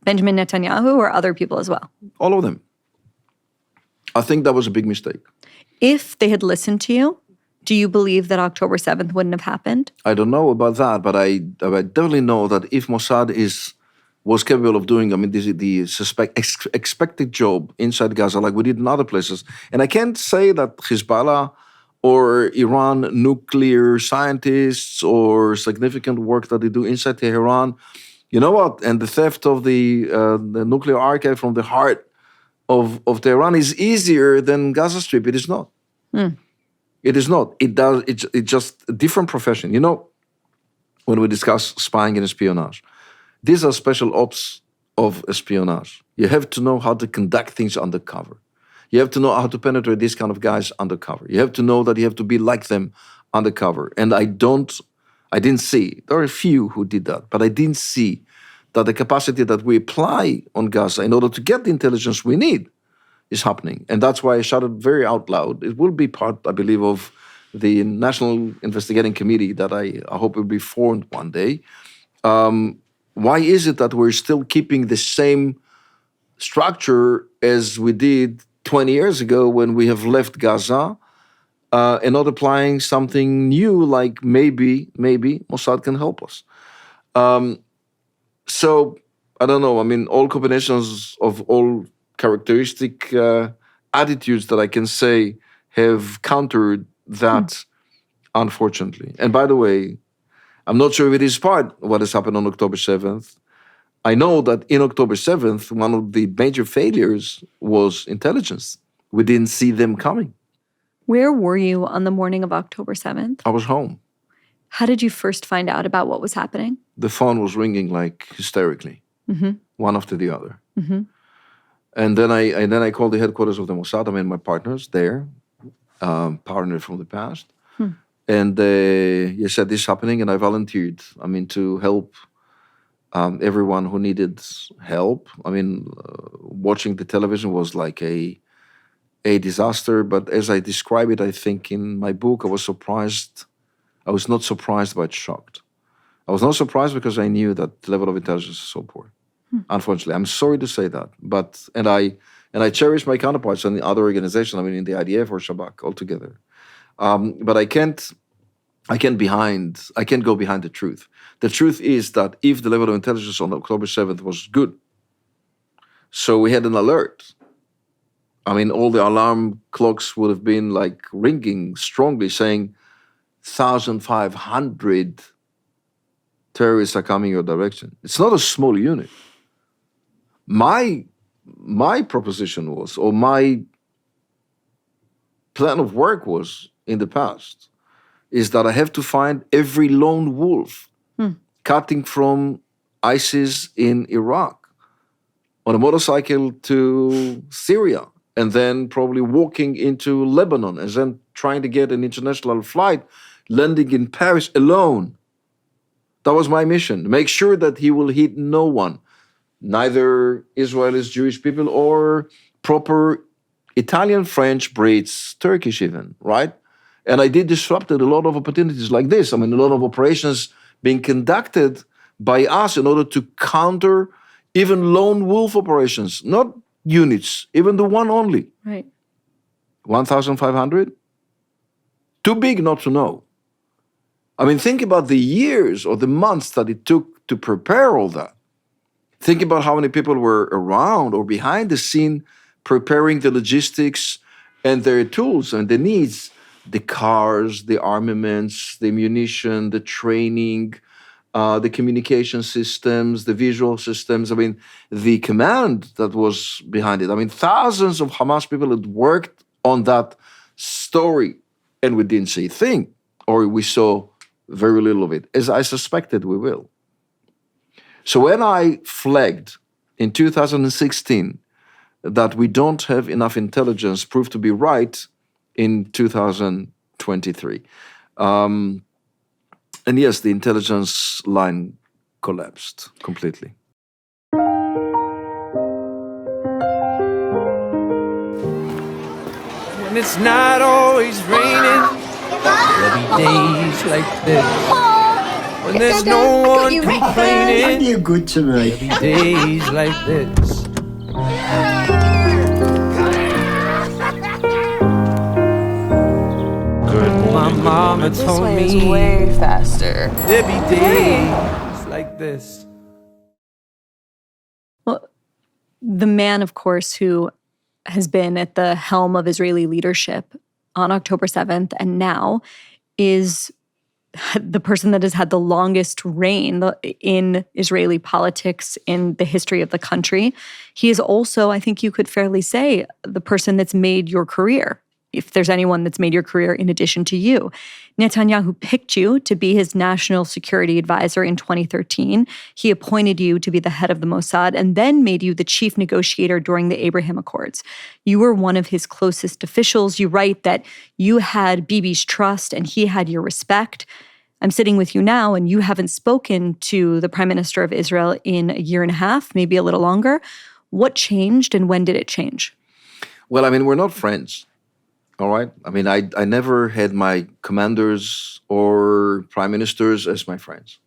Benjamin Netanyahu, or other people as well? All of them. I think that was a big mistake. If they had listened to you, do you believe that October 7th wouldn't have happened? I don't know about that, but I definitely know that if Mossad was capable of doing, I mean, the expected job inside Gaza, like we did in other places. And I can't say that Hezbollah or Iran nuclear scientists or significant work that they do inside Tehran, you know what? And the theft of the nuclear archive from the heart of Tehran is easier than Gaza Strip. It is not. It is not. It's just a different profession. You know, when we discuss spying and espionage, these are special ops of espionage. You have to know how to conduct things undercover. You have to know how to penetrate these kind of guys undercover. You have to know that you have to be like them undercover. And I didn't see, there are a few who did that, but I didn't see that the capacity that we apply on Gaza in order to get the intelligence we need is happening. And that's why I shouted very out loud. It will be part, I believe, of the National Investigating Committee that I hope will be formed one day. Why is it that we're still keeping the same structure as we did 20 years ago when we have left Gaza and not applying something new like maybe Mossad can help us? So, I don't know. I mean, all combinations of all characteristic attitudes that I can say have countered that, unfortunately. And by the way, I'm not sure if it is part of what has happened on October 7th. I know that in October 7th, one of the major failures was intelligence. We didn't see them coming. Where were you on the morning of October 7th? I was home. How did you first find out about what was happening? The phone was ringing like hysterically, one after the other. And then I called the headquarters of the Mossad. I mean, my partners there, partner from the past. And he said, this is happening, and I volunteered, to help everyone who needed help. Watching the television was like a disaster, but as I describe it, I think in my book, I was surprised. I was not surprised, but shocked. I was not surprised because I knew that the level of intelligence is so poor. Unfortunately, I'm sorry to say that, but I cherish my counterparts in the other organizations. In the IDF or Shabak altogether. But I can't go behind the truth. The truth is that if the level of intelligence on October 7th was good, so we had an alert. All the alarm clocks would have been like ringing strongly, saying 1,500 terrorists are coming your direction. It's not a small unit. My proposition was, or my plan of work was in the past, is that I have to find every lone wolf cutting from ISIS in Iraq on a motorcycle to Syria, and then probably walking into Lebanon, and then trying to get an international flight, landing in Paris alone. That was my mission. Make sure that he will hit no one, neither Israelis, Jewish people, or proper Italian, French, Brits, Turkish even, right? And I did disrupted a lot of opportunities like this. A lot of operations being conducted by us in order to counter even lone wolf operations, not units, even the one only. Right. 1,500? Too big not to know. Think about the years or the months that it took to prepare all that. Think about how many people were around or behind the scene preparing the logistics and their tools and the needs, the cars, the armaments, the ammunition, the training, the communication systems, the visual systems. The command that was behind it. Thousands of Hamas people had worked on that story, and we didn't see a thing, or we saw very little of it, as I suspected we will. So when I flagged in 2016 that we don't have enough intelligence, proved to be right in 2023. And yes, the intelligence line collapsed completely. When it's not always raining, there'll be days like this. When there's no one complaining, You're good to me. there'll be days like this. My mama told This me way is way faster. there'll be days like this. Well, the man, of course, who has been at the helm of Israeli leadership on October 7th and now is the person that has had the longest reign in Israeli politics in the history of the country. He is also, I think you could fairly say, the person that's made your career, if there's anyone that's made your career in addition to you. Netanyahu picked you to be his national security advisor in 2013. He appointed you to be the head of the Mossad and then made you the chief negotiator during the Abraham Accords. You were one of his closest officials. You write that you had Bibi's trust and he had your respect. I'm sitting with you now and you haven't spoken to the Prime Minister of Israel in a year and a half, maybe a little longer. What changed and when did it change? Well, we're not friends. All right. I never had my commanders or prime ministers as my friends.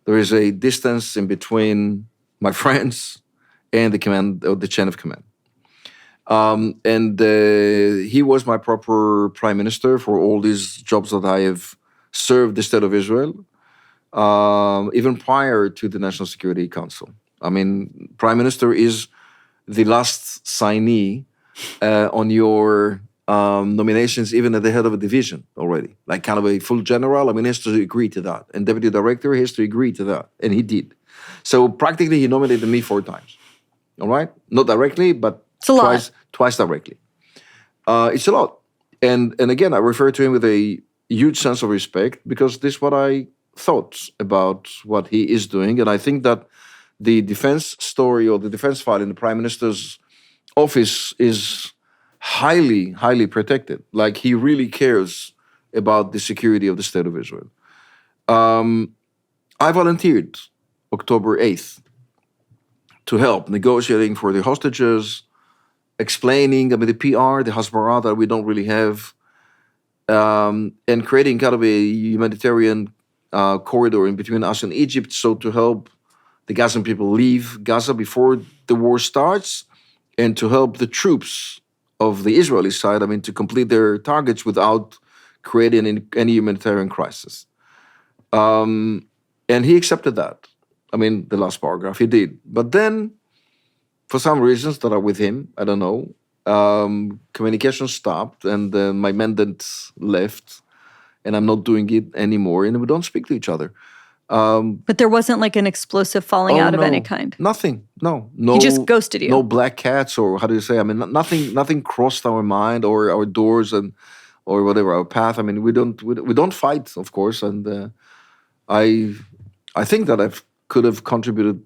There is a distance in between my friends and the command or the chain of command. He was my proper prime minister for all these jobs that I have served the state of Israel, even prior to the National Security Council. Prime minister is the last signee on your nominations even at the head of a division already, like kind of a full general. I mean, he has to agree to that. And deputy director, he has to agree to that. And he did. So practically, he nominated me 4 times. All right? Not directly, but twice directly. It's a lot. And again, I refer to him with a huge sense of respect because this is what I thought about what he is doing. And I think that the defense story or the defense file in the Prime Minister's office is highly, highly protected. Like, he really cares about the security of the State of Israel. I volunteered October 8th to help negotiating for the hostages, explaining, the PR, the Hezbollah that we don't really have, and creating kind of a humanitarian corridor in between us and Egypt, so to help the Gazan people leave Gaza before the war starts, and to help the troops of the Israeli side, to complete their targets without creating any humanitarian crisis. And he accepted that. The last paragraph, he did. But then, for some reasons that are with him, I don't know, communication stopped and my mandate left and I'm not doing it anymore and we don't speak to each other. But there wasn't like an explosive falling out of any kind? Nothing, no. He just ghosted you? No black cats or how do you say, nothing crossed our mind or our doors or whatever, our path. We don't fight, of course, and I think that I could have contributed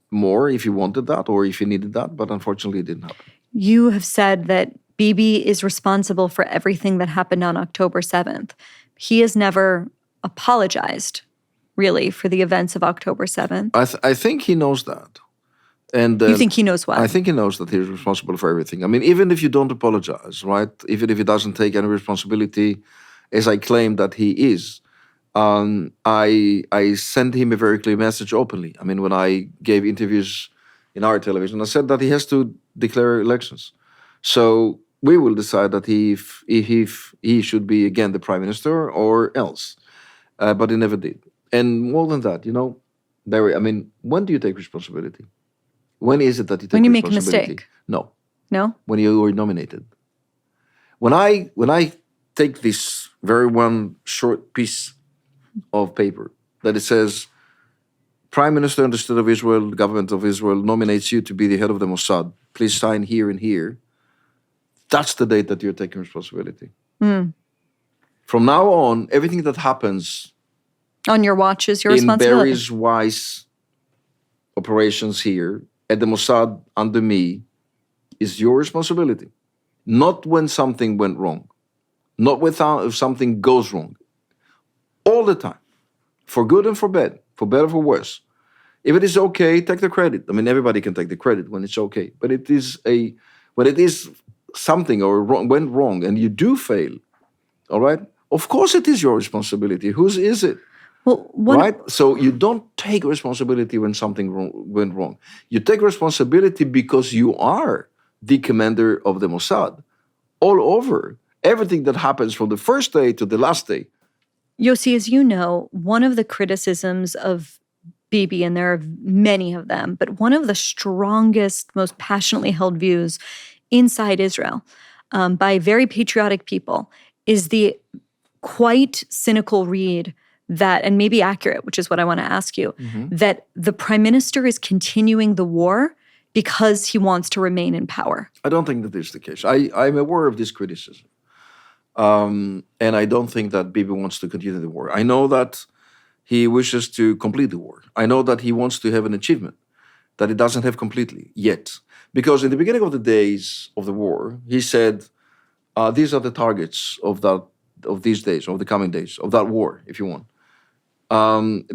more if you wanted that or if you needed that, but unfortunately it didn't happen. You have said that Bibi is responsible for everything that happened on October 7th. He has never apologized, really, for the events of October 7th. I think he knows that. And you think he knows what? I think he knows that he's responsible for everything. Even if you don't apologize, right? Even if he doesn't take any responsibility, as I claim that he is, I sent him a very clear message openly. When I gave interviews in our television, I said that he has to declare elections. So we will decide that if he should be again the prime minister or else. But he never did. And more than that, Barry, when do you take responsibility? When is it that you take responsibility? When you make a mistake? No. No? When you were nominated. When I take this very one short piece of paper that it says, Prime Minister of the State of Israel, the government of Israel nominates you to be the head of the Mossad. Please sign here and here. That's the date that you're taking responsibility. Mm. From now on, everything that happens on your watch is your responsibility. In Barry's wise operations here at the Mossad under me is your responsibility. Not when something went wrong. Not if something goes wrong. All the time. For good and for bad. For better or for worse. If it is okay, take the credit. Everybody can take the credit when it's okay. But when it is something or went wrong and you do fail, all right? Of course it is your responsibility. Whose is it? Well, right? So you don't take responsibility when something went wrong. You take responsibility because you are the commander of the Mossad. All over. Everything that happens from the first day to the last day. Yossi, as you know, one of the criticisms of Bibi, and there are many of them, but one of the strongest, most passionately held views inside Israel by very patriotic people is the quite cynical read that, and maybe accurate, which is what I want to ask you, that the prime minister is continuing the war because he wants to remain in power. I don't think that is the case. I'm aware of this criticism. And I don't think that Bibi wants to continue the war. I know that he wishes to complete the war. I know that he wants to have an achievement that he doesn't have completely yet. Because in the beginning of the days of the war, he said, these are the targets of these days, of the coming days, of that war, if you want.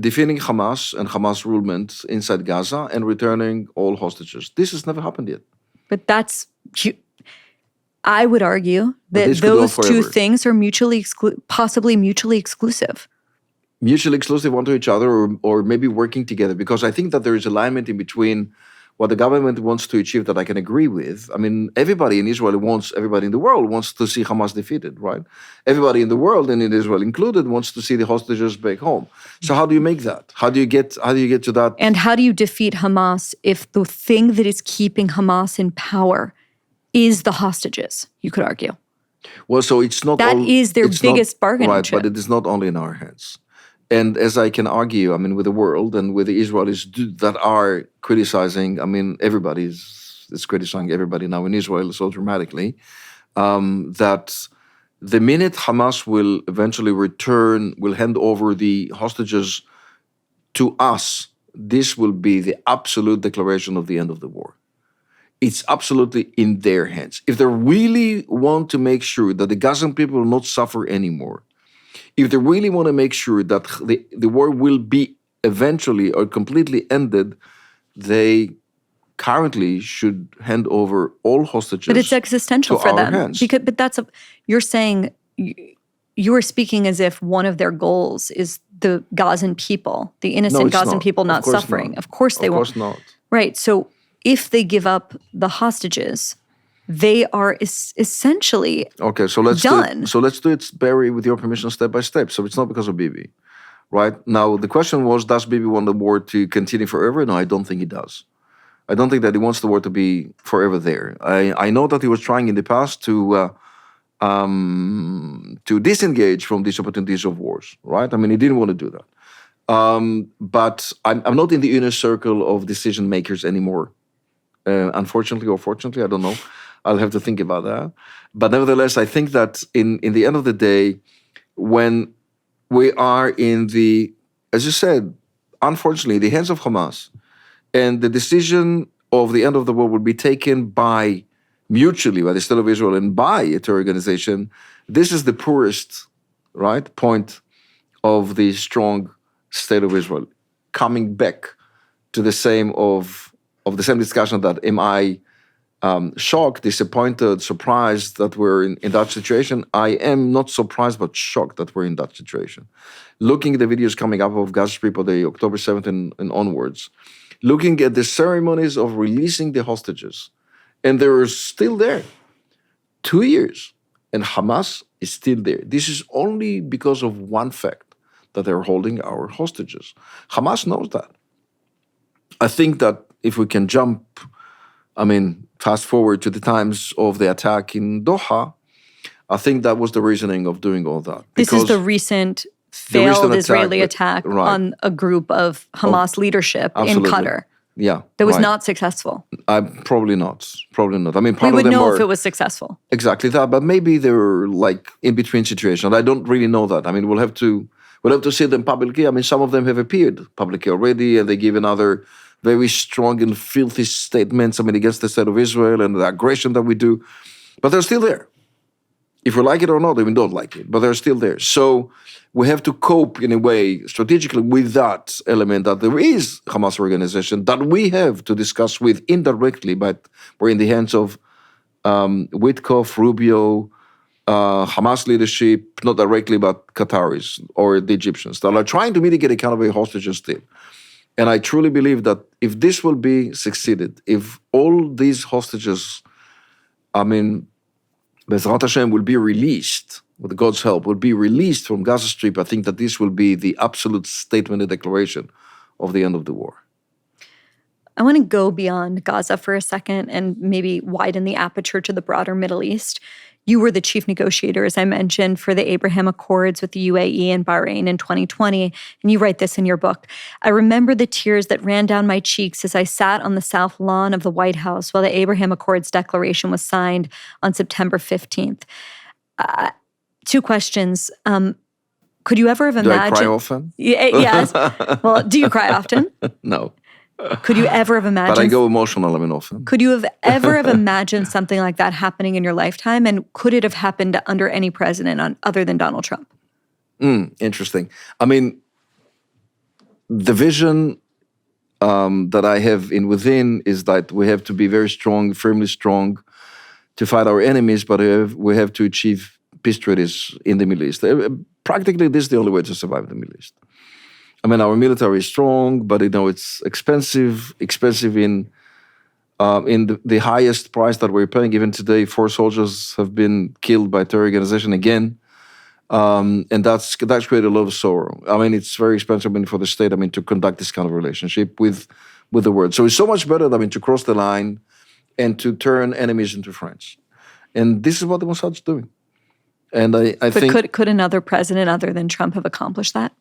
Defeating Hamas and Hamas rulement inside Gaza and returning all hostages. This has never happened yet. But I would argue that those two things are possibly mutually exclusive. Mutually exclusive one to each other or maybe working together, because I think that there is alignment in between what the government wants to achieve that I can agree with. Everybody in Israel everybody in the world wants to see Hamas defeated, right? Everybody in the world, and in Israel included, wants to see the hostages back home. So how do you make that? How do you get to that? And how do you defeat Hamas if the thing that is keeping Hamas in power is the hostages, you could argue? Well, so it's not That all, is their it's not- biggest bargaining right, chip. but it is not only in our hands. And as I can argue, I mean, with the world and with the Israelis that are criticizing, I mean, everybody is criticizing everybody now in Israel so dramatically, that the minute Hamas will eventually will hand over the hostages to us, this will be the absolute declaration of the end of the war. It's absolutely in their hands. If they really want to make sure that the Gazan people will not suffer anymore, if they really want to make sure that the war will be eventually or completely ended, they currently should hand over all hostages. But it's existential to for our them. hands. You're saying, you are speaking as if one of their goals is the Gazan people, the innocent it's Gazan not. people Of not course suffering. not. Of course they Of won't. course not. Right. So if they give up the hostages, they are essentially Okay, so let's done. let's do it, Barry, with your permission, step by step. So it's not because of Bibi, right? Now the question was, does Bibi want the war to continue forever? No, I don't think he does. I don't think that he wants the war to be forever there. I know that he was trying in the past to disengage from these opportunities of wars, right? I mean, he didn't want to do that. But I'm not in the inner circle of decision makers anymore. Unfortunately or fortunately, I don't know. I'll have to think about that. But nevertheless, I think that in the end of the day, when we are in the, as you said, unfortunately, the hands of Hamas, and the decision of the end of the war will be taken mutually by the State of Israel and by a terror organization, this is the poorest, right, point of the strong State of Israel, coming back to the same discussion that am I shocked, disappointed, surprised that we're in that situation? I am not surprised but shocked that we're in that situation. Looking at the videos coming up of Gaza Strip of the October 7th and onwards, looking at the ceremonies of releasing the hostages, and they're still there. 2 years, and Hamas is still there. This is only because of one fact, that they're holding our hostages. Hamas knows that. I think that if we can fast forward to the times of the attack in Doha, I think that was the reasoning of doing all that. This is the recent failed Israeli attack right. on a group of Hamas leadership absolutely. in Qatar. Yeah, that was right. not successful. Probably not. I mean, we would know if it was successful. Exactly that, but maybe they were like in between situations. I don't really know that. I mean, we'll have to see them publicly. I mean, some of them have appeared publicly already, and they give another very strong and filthy statements. I mean, against the State of Israel and the aggression that we do, but they're still there. If we like it or not, we don't like it, but they're still there. So we have to cope in a way strategically with that element that there is a Hamas organization that we have to discuss with indirectly, but we're in the hands of Witkoff, Rubio, Hamas leadership, not directly, but Qataris or the Egyptians that are trying to mitigate a kind of a hostages deal. And I truly believe that if this will be succeeded, if all these hostages, Bezrat Hashem, will be released, with God's help, will be released from Gaza Strip, I think that this will be the absolute statement and declaration of the end of the war. I want to go beyond Gaza for a second and maybe widen the aperture to the broader Middle East. You were the chief negotiator, as I mentioned, for the Abraham Accords with the UAE and Bahrain in 2020, and you write this in your book. I remember the tears that ran down my cheeks as I sat on the south lawn of the White House while the Abraham Accords declaration was signed on September 15th. 2 questions. Could you ever have imagined— Do I cry often? Yes. Well, do you cry often? No. Could you ever have imagined— But I go emotional, often. Could you have ever have imagined something like that happening in your lifetime? And could it have happened under any president other than Donald Trump? Interesting. I mean, the vision that I have within is that we have to be very strong, firmly strong, to fight our enemies, but we have to achieve peace treaties in the Middle East. Practically, this is the only way to survive in the Middle East. I mean, our military is strong, but it's expensive in the highest price that we're paying. Even today, 4 soldiers have been killed by a terror organization again, and that's created a lot of sorrow. I mean, it's very expensive for the state. To conduct this kind of relationship with the world. So it's so much better, to cross the line and to turn enemies into friends. And this is what the Mossad is doing. And I But think could another president other than Trump have accomplished that?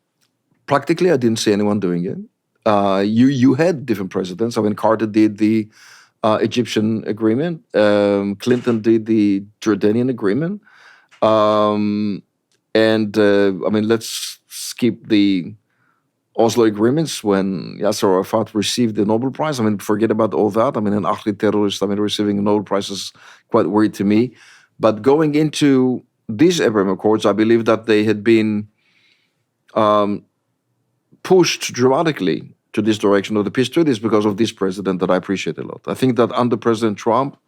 practically I didn't see anyone doing it. You had different presidents. I mean, Carter did the Egyptian agreement. Clinton did the Jordanian agreement. I mean, let's skip the Oslo agreements when Yasser Arafat received the Nobel Prize. I mean, forget about all that. I mean, an Ahli terrorist, I mean, receiving a Nobel Prize is quite weird to me. But going into these Abraham Accords, I believe that they had been pushed dramatically to this direction of the peace treaties because of this president that I appreciate a lot. I think that under President Trump,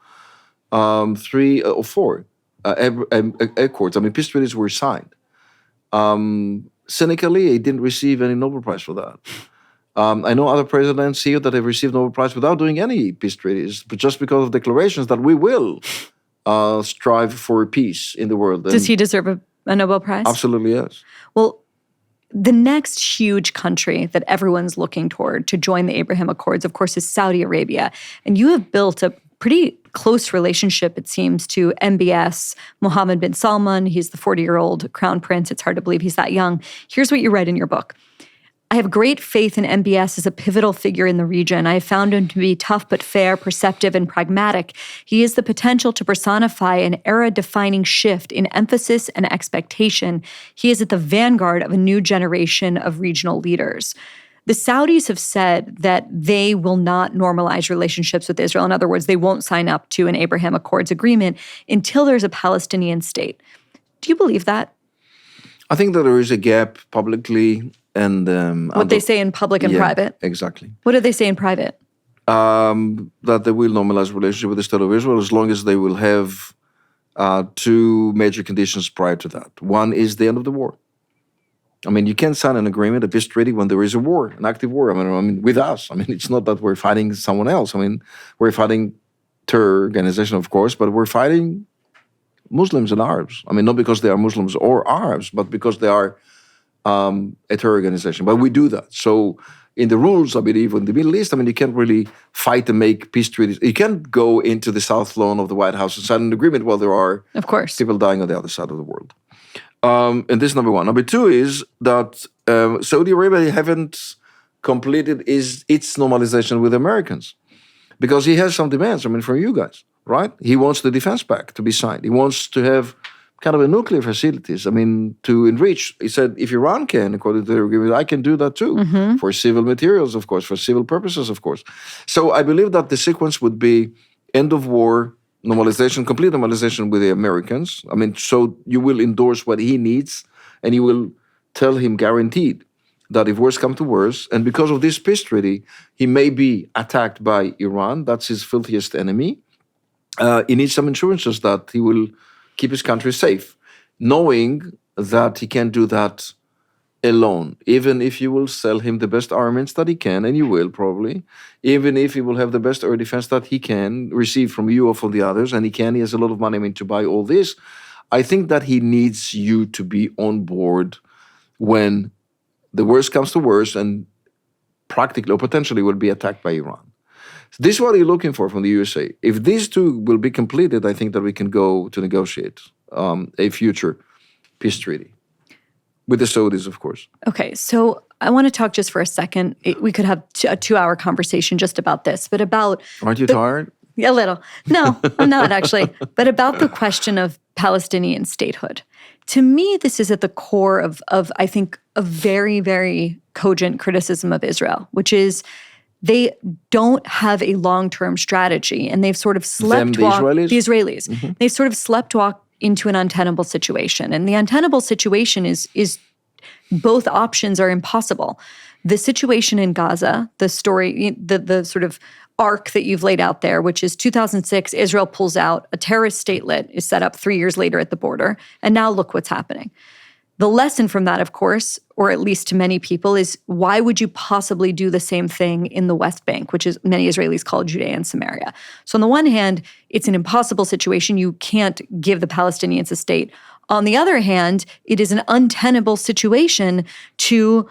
3 or 4 accords, I mean, peace treaties were signed. Cynically, he didn't receive any Nobel Prize for that. I know other presidents here that have received Nobel Prize without doing any peace treaties, but just because of declarations that we will strive for peace in the world. Does he deserve a Nobel Prize? Absolutely, yes. Well, the next huge country that everyone's looking toward to join the Abraham Accords, of course, is Saudi Arabia. And you have built a pretty close relationship, it seems, to MBS, Mohammed bin Salman. He's the 40-year-old crown prince. It's hard to believe he's that young. Here's what you write in your book. I have great faith in MBS as a pivotal figure in the region. I have found him to be tough but fair, perceptive, and pragmatic. He has the potential to personify an era-defining shift in emphasis and expectation. He is at the vanguard of a new generation of regional leaders. The Saudis have said that they will not normalize relationships with Israel. In other words, they won't sign up to an Abraham Accords agreement until there's a Palestinian state. Do you believe that? I think that there is a gap publicly and what they say in public and private? Exactly. What do they say in private? That they will normalize relationship with the State of Israel as long as they will have 2 major conditions prior to that. One is the end of the war. I mean, you can't sign an agreement, a peace treaty, when there is a war, an active war. I mean, with us. I mean, it's not that we're fighting someone else. I mean, we're fighting terror organization, of course, but we're fighting Muslims and Arabs. I mean, not because they are Muslims or Arabs, but because they are a terror organization. But we do that. So in the rules, I believe, in the Middle East, I mean, you can't really fight and make peace treaties. You can't go into the South Lawn of the White House and sign an agreement while there are of course people dying on the other side of the world. And this is number one. Number two is that Saudi Arabia haven't completed its normalization with Americans because he has some demands, I mean, from you guys, right? He wants the defense pact to be signed. He wants to have kind of a nuclear facilities, I mean, to enrich. He said, if Iran can, according to the agreement, I can do that too, for civil materials, of course, for civil purposes, of course. So I believe that the sequence would be end of war, normalization, complete normalization with the Americans. I mean, so you will endorse what he needs, and you will tell him guaranteed that if worse come to worse, and because of this peace treaty, he may be attacked by Iran. That's his filthiest enemy. He needs some assurances that he will keep his country safe, knowing that he can't do that alone, even if you will sell him the best armaments that he can, and you will probably, even if he will have the best air defense that he can receive from you or from the others, and he has a lot of money, I mean, to buy all this. I think that he needs you to be on board when the worst comes to worst and practically or potentially will be attacked by Iran. So this is what you're looking for from the USA. If these two will be completed, I think that we can go to negotiate a future peace treaty. With the Saudis, of course. Okay, so I want to talk just for a second. We could have a 2-hour conversation just about this, but about... Aren't you tired? A little. No, I'm not actually. But about the question of Palestinian statehood. To me, this is at the core of I think, a very, very cogent criticism of Israel, which is they don't have a long-term strategy, and they've sort of Israelis? The Israelis. They've sort of sleptwalked into an untenable situation. And the untenable situation is both options are impossible. The situation in Gaza, the story, the sort of arc that you've laid out there, which is 2006, Israel pulls out, a terrorist statelet is set up 3 years later at the border, and now look what's happening. The lesson from that, of course, or at least to many people, is why would you possibly do the same thing in the West Bank, which is many Israelis call Judea and Samaria? So on the one hand, it's an impossible situation. You can't give the Palestinians a state. On the other hand, it is an untenable situation to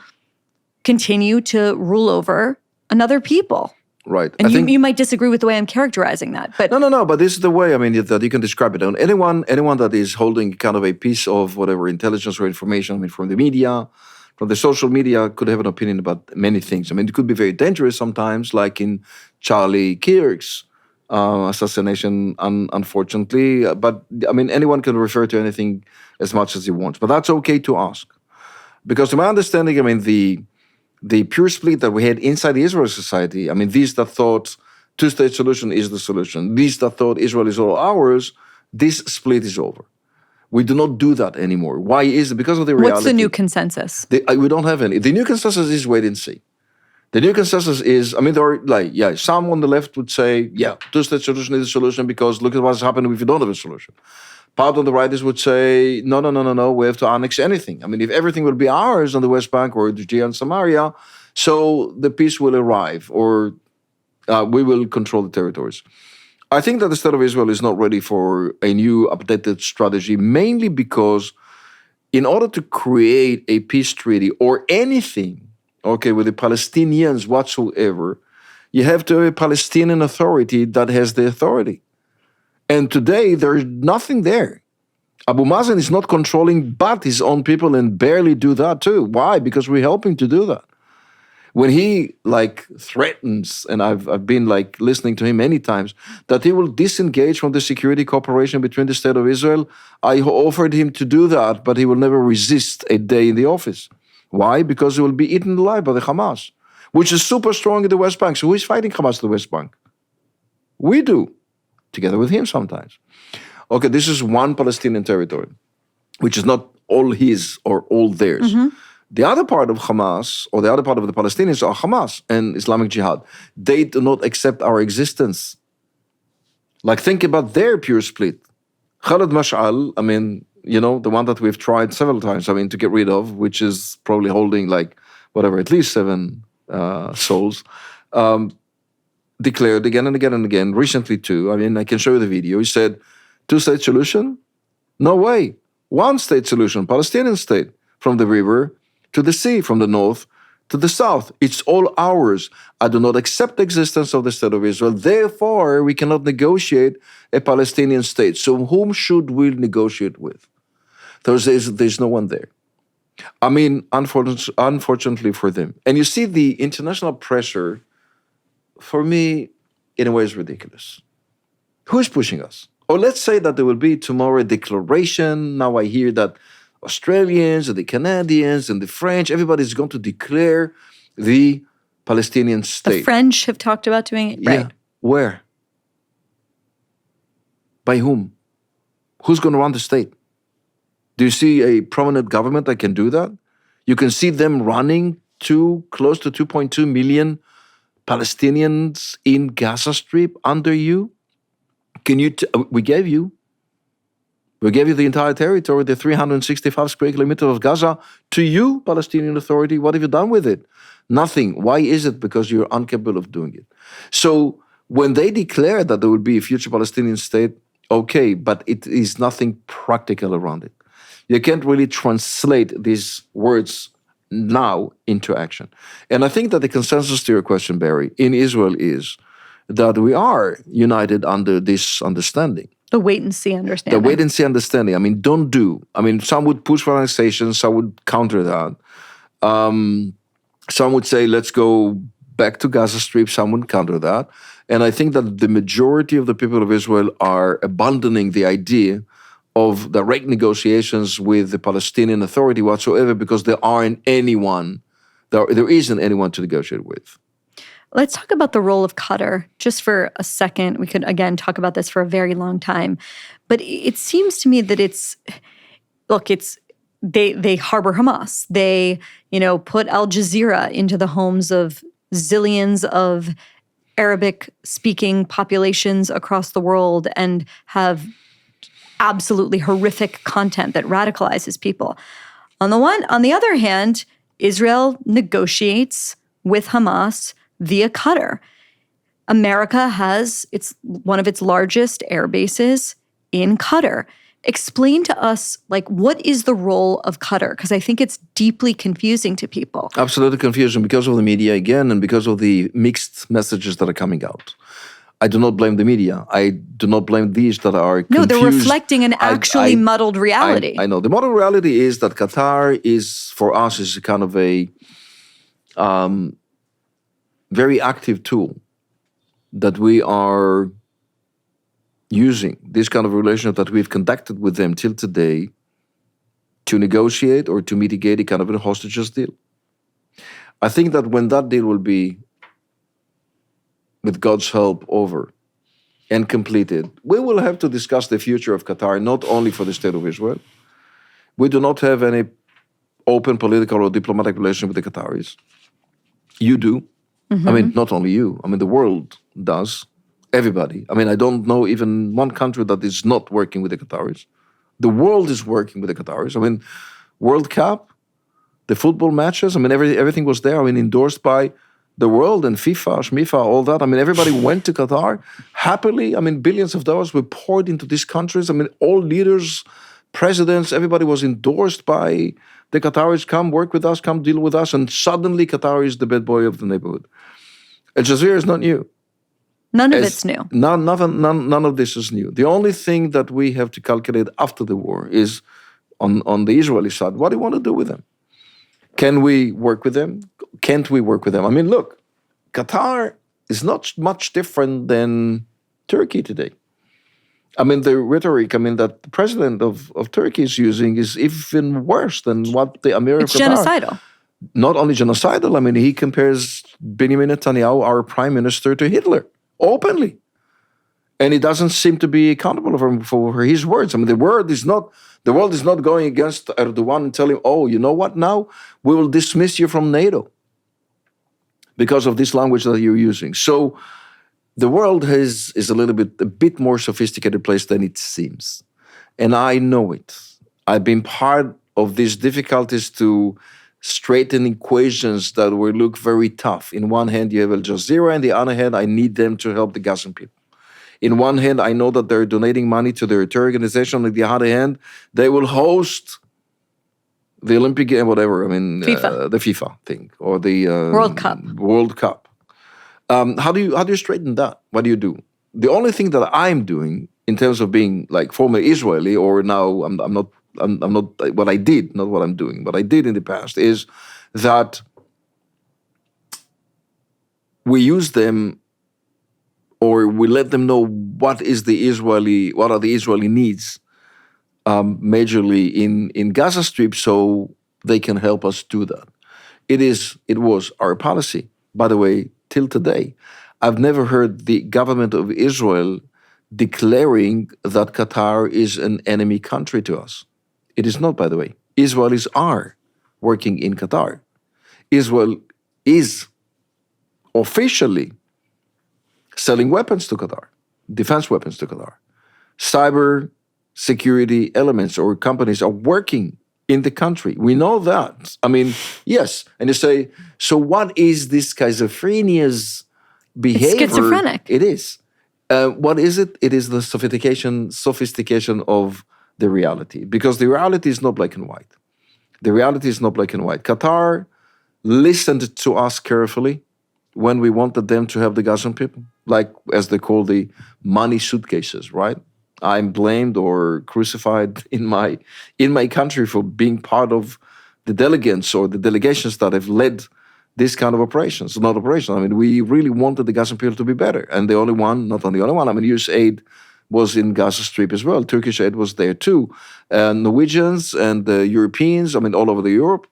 continue to rule over another people. Right. And you might disagree with the way I'm characterizing that, but No. But this is the way, that you can describe it. And anyone that is holding kind of a piece of whatever intelligence or information, from the media, from the social media, could have an opinion about many things. It could be very dangerous sometimes, like in Charlie Kirk's assassination, unfortunately. But anyone can refer to anything as much as he wants. But that's okay to ask. Because to my understanding, the pure split that we had inside the Israeli society, these that thought two-state solution is the solution, these that thought Israel is all ours, this split is over. We do not do that anymore. Why is it? Because of the reality. What's the new consensus? We don't have any. The new consensus is wait and see. The new consensus is, there are, some on the left would say, two-state solution is the solution because look at what's happening if you don't have a solution. Part on the right would say, no, we have to annex anything. If everything will be ours on the West Bank or Judea and Samaria, so the peace will arrive or we will control the territories. I think that the state of Israel is not ready for a new updated strategy, mainly because in order to create a peace treaty or anything, with the Palestinians whatsoever, you have to have a Palestinian authority that has the authority. And today, there's nothing there. Abu Mazen is not controlling but his own people and barely do that too. Why? Because we're helping to do that. When he threatens, and I've been listening to him many times, that he will disengage from the security cooperation between the state of Israel, I offered him to do that, but he will never resist a day in the office. Why? Because he will be eaten alive by the Hamas, which is super strong in the West Bank. So who is fighting Hamas in the West Bank? We do. Together with him sometimes. Okay, this is one Palestinian territory, which is not all his or all theirs. Mm-hmm. The other part of Hamas, or the other part of the Palestinians, are Hamas and Islamic Jihad. They do not accept our existence. Think about their pure split. Khaled Mash'al, the one that we've tried several times, to get rid of, which is probably holding at least 7 souls, declared again and again and again, recently too. I can show you the video. He said, two-state solution? No way. One-state solution, Palestinian state, from the river to the sea, from the north to the south. It's all ours. I do not accept the existence of the state of Israel. Therefore, we cannot negotiate a Palestinian state. So whom should we negotiate with? There's no one there. Unfortunately for them. And you see the international pressure, for me, in a way, is ridiculous. Who is pushing us? Or let's say that there will be tomorrow a declaration. Now I hear that Australians and the Canadians and the French, everybody's going to declare the Palestinian state. The French have talked about doing it, right? Yeah. Where? By whom? Who's going to run the state? Do you see a prominent government that can do that? You can see them running close to 2.2 million Palestinians in Gaza Strip under you? We gave you the entire territory, the 365 square kilometers of Gaza, to you, Palestinian Authority. What have you done with it? Nothing. Why is it? Because you're incapable of doing it. So when they declare that there will be a future Palestinian state, okay, but it is nothing practical around it. You can't really translate these words now into action. And I think that the consensus to your question, Barry, in Israel is that we are united under this understanding. The wait-and-see understanding. The wait-and-see understanding. Don't do. Some would push for annexation, some would counter that. Some would say, let's go back to Gaza Strip, some would counter that. And I think that the majority of the people of Israel are abandoning the idea of direct negotiations with the Palestinian Authority whatsoever because there isn't anyone to negotiate with. Let's talk about the role of Qatar just for a second. We could, again, talk about this for a very long time. But it seems to me that they harbor Hamas. They, put Al Jazeera into the homes of zillions of Arabic-speaking populations across the world and have absolutely horrific content that radicalizes people. On the other hand, Israel negotiates with Hamas via Qatar. America has one of its largest air bases in Qatar. explain to us, like, what is the role of Qatar? Because I think it's deeply confusing to people. Absolutely confusing because of the media again and because of the mixed messages that are coming out. I do not blame the media. I do not blame these that are confused. No, they're reflecting an actually muddled reality. I know. The muddled reality is that Qatar is, for us, is kind of a very active tool that we are using, this kind of relationship that we've conducted with them till today to negotiate or to mitigate a kind of a hostages deal. I think that when that deal will be, with God's help, over and completed, we will have to discuss the future of Qatar, not only for the State of Israel. We do not have any open political or diplomatic relationship with the Qataris. You do. I mean, not only you. I mean, the world does. Everybody. I mean, I don't know even one country that is not working with the Qataris. The world is working with the Qataris. I mean, World Cup, the football matches, I mean, everything was there. I mean, endorsed by the world and FIFA, SMIFA, all that. I mean, everybody went to Qatar happily. I mean, billions of dollars were poured into these countries. I mean, all leaders, presidents, everybody was endorsed by the Qataris. Come work with us, come deal with us. And suddenly Qatar is the bad boy of the neighborhood. Al Jazeera is not new. None of it's new. None of this is new. The only thing that we have to calculate after the war is on the Israeli side, what do you want to do with them? Can we work with them? Can't we work with them? I mean, look, Qatar is not much different than Turkey today. I mean, the rhetoric, I mean, that the president of Turkey is using is even worse than what the Emir of Qatar. It's genocidal. Not only genocidal, I mean, he compares Benjamin Netanyahu, our prime minister, to Hitler, openly. And he doesn't seem to be accountable for his words. I mean, the world is not going against Erdogan and telling him, oh, you know what now? We will dismiss you from NATO because of this language that you're using. So the world is a bit more sophisticated place than it seems. And I know it. I've been part of these difficulties to straighten equations that will look very tough. In one hand, you have Al Jazeera. On the other hand, I need them to help the Gazan people. In one hand, I know that they're donating money to their terror organization. On the other hand, they will host the Olympic game, whatever. I mean, the FIFA thing or the World Cup. How do you straighten that? What do you do? The only thing that I'm doing in terms of being like former Israeli, or now I'm not what I did, not what I'm doing. What I did in the past is that we use them, or we let them know what are the Israeli needs majorly in Gaza Strip, so they can help us do that. It was our policy. By the way, till today, I've never heard the government of Israel declaring that Qatar is an enemy country to us. It is not, by the way. Israelis are working in Qatar. Israel is officially selling weapons to Qatar, defense weapons to Qatar. Cyber security elements or companies are working in the country. We know that. I mean, yes. And you say, so what is this schizophrenia's behavior? It's schizophrenic. It is. What is it? It is the sophistication of the reality. Because the reality is not black and white. The reality is not black and white. Qatar listened to us carefully when we wanted them to have the Gazan people, like as they call the money suitcases, right? I'm blamed or crucified in my country for being part of the delegates or the delegations that have led this kind of operations. Not operations. I mean, we really wanted the Gazan people to be better. And the only one, not only the only one, I mean, US aid was in Gaza Strip as well. Turkish aid was there too. Norwegians and the Europeans, I mean, all over Europe.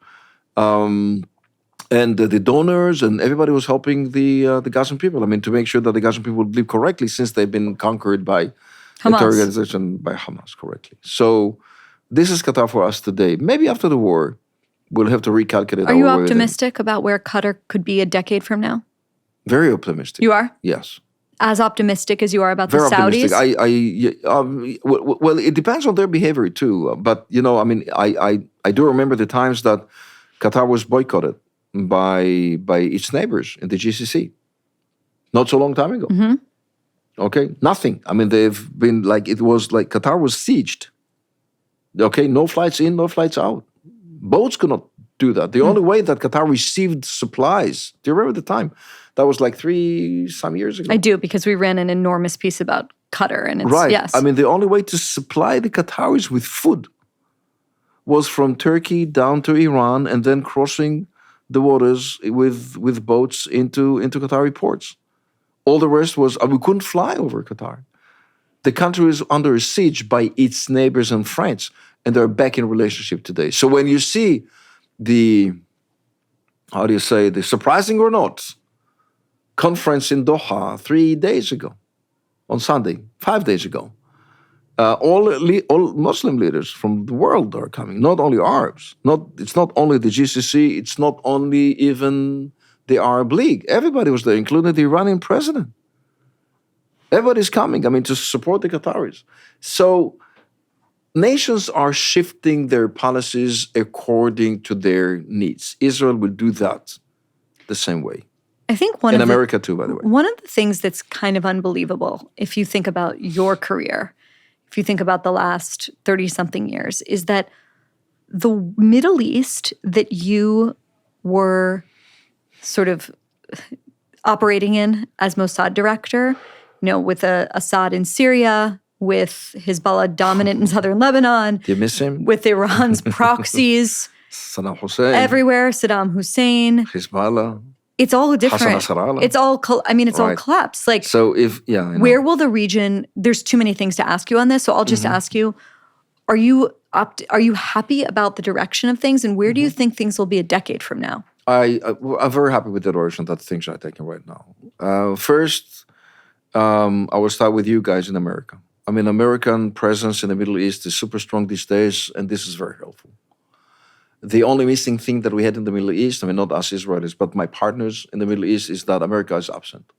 And the donors and everybody was helping the Gazan people. I mean, to make sure that the Gazan people would live correctly since they've been conquered by the terror organization, by Hamas, correctly. So this is Qatar for us today. Maybe after the war, we'll have to recalculate. Are you optimistic about where Qatar could be a decade from now? Very optimistic. You are? Yes. As optimistic as you are about Very the Saudis? Well, it depends on their behavior too. But, you know, I mean, I do remember the times that Qatar was boycotted by its neighbors in the GCC. Not so long time ago. Mm-hmm. Okay? Nothing. I mean, they've been like, it was like Qatar was sieged Okay, no flights in, no flights out. Boats could not do that. The only way that Qatar received supplies, do you remember the time? That was like 3 some years ago. I do, because we ran an enormous piece about Qatar, and it's, Right. yes. I mean, the only way to supply the Qataris with food was from Turkey down to Iran and then crossing the waters with boats into Qatari ports. All the rest was, we couldn't fly over Qatar. The country is under siege by its neighbors and friends, and they're back in relationship today. So when you see the surprising or not, conference in Doha 3 days ago, on Sunday, 5 days ago, all Muslim leaders from the world are coming, not only Arabs. It's not only the GCC, it's not only even the Arab League. Everybody was there, including the Iranian president. Everybody's coming, to support the Qataris. So nations are shifting their policies according to their needs. Israel will do that the same way. I think America too, by the way. One of the things that's kind of unbelievable, if you think about your career, if you think about the last 30-something years, is that the Middle East that you were sort of operating in as Mossad director, with Assad in Syria, with Hezbollah dominant in southern Lebanon. Do you miss him? With Iran's proxies. Saddam Hussein. Everywhere, Saddam Hussein. Hezbollah. It's all different. Hassan Nasrallah. It's all collapsed. Like, so where will the region? There's too many things to ask you on this, so I'll just ask you: Are you happy about the direction of things, and where do you think things will be a decade from now? I'm very happy with the direction that things are taking right now. First, I will start with you guys in America. American presence in the Middle East is super strong these days, and this is very helpful. The only missing thing that we had in the Middle East, not us Israelis, but my partners in the Middle East, is that America is absent.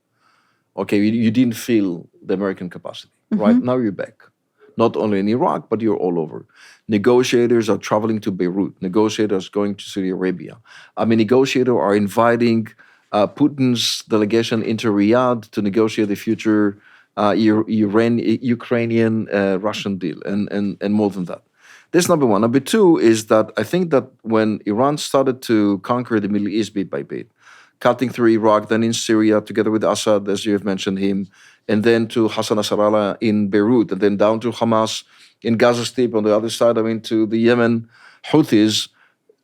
Okay, you didn't feel the American capacity. Right now you're back. Not only in Iraq, but you're all over. Negotiators are traveling to Beirut. Negotiators going to Saudi Arabia. Negotiators are inviting Putin's delegation into Riyadh to negotiate the future Ukrainian-Russian deal, and more than that. That's number one. Number two is that I think that when Iran started to conquer the Middle East bit by bit, cutting through Iraq, then in Syria, together with Assad, as you have mentioned him, and then to Hassan Nasrallah in Beirut, and then down to Hamas in Gaza Strip on the other side, to the Yemen Houthis,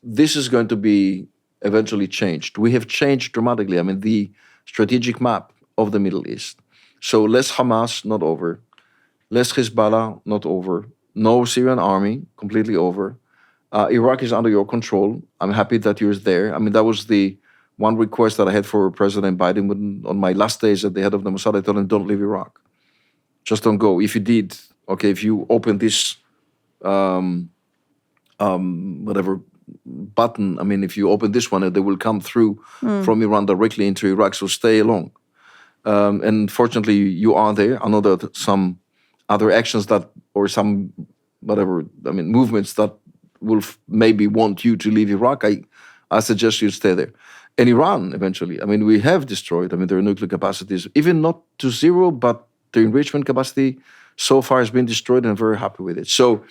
this is going to be eventually changed. We have changed dramatically, the strategic map of the Middle East. So less Hamas, not over. Less Hezbollah, not over. No Syrian army, completely over. Iraq is under your control. I'm happy that you're there. That was the one request that I had for President Biden on my last days at the head of the Mossad. I told him, don't leave Iraq. Just don't go. If you did, okay, if you open this, whatever button, if you open this one, they will come through from Iran directly into Iraq, so stay along. And fortunately, you are there. I know that some other actions or some movements that will maybe want you to leave Iraq, I suggest you stay there. And Iran, eventually, we have destroyed, their nuclear capacities, even not to zero, but the enrichment capacity so far has been destroyed, and I'm very happy with it. So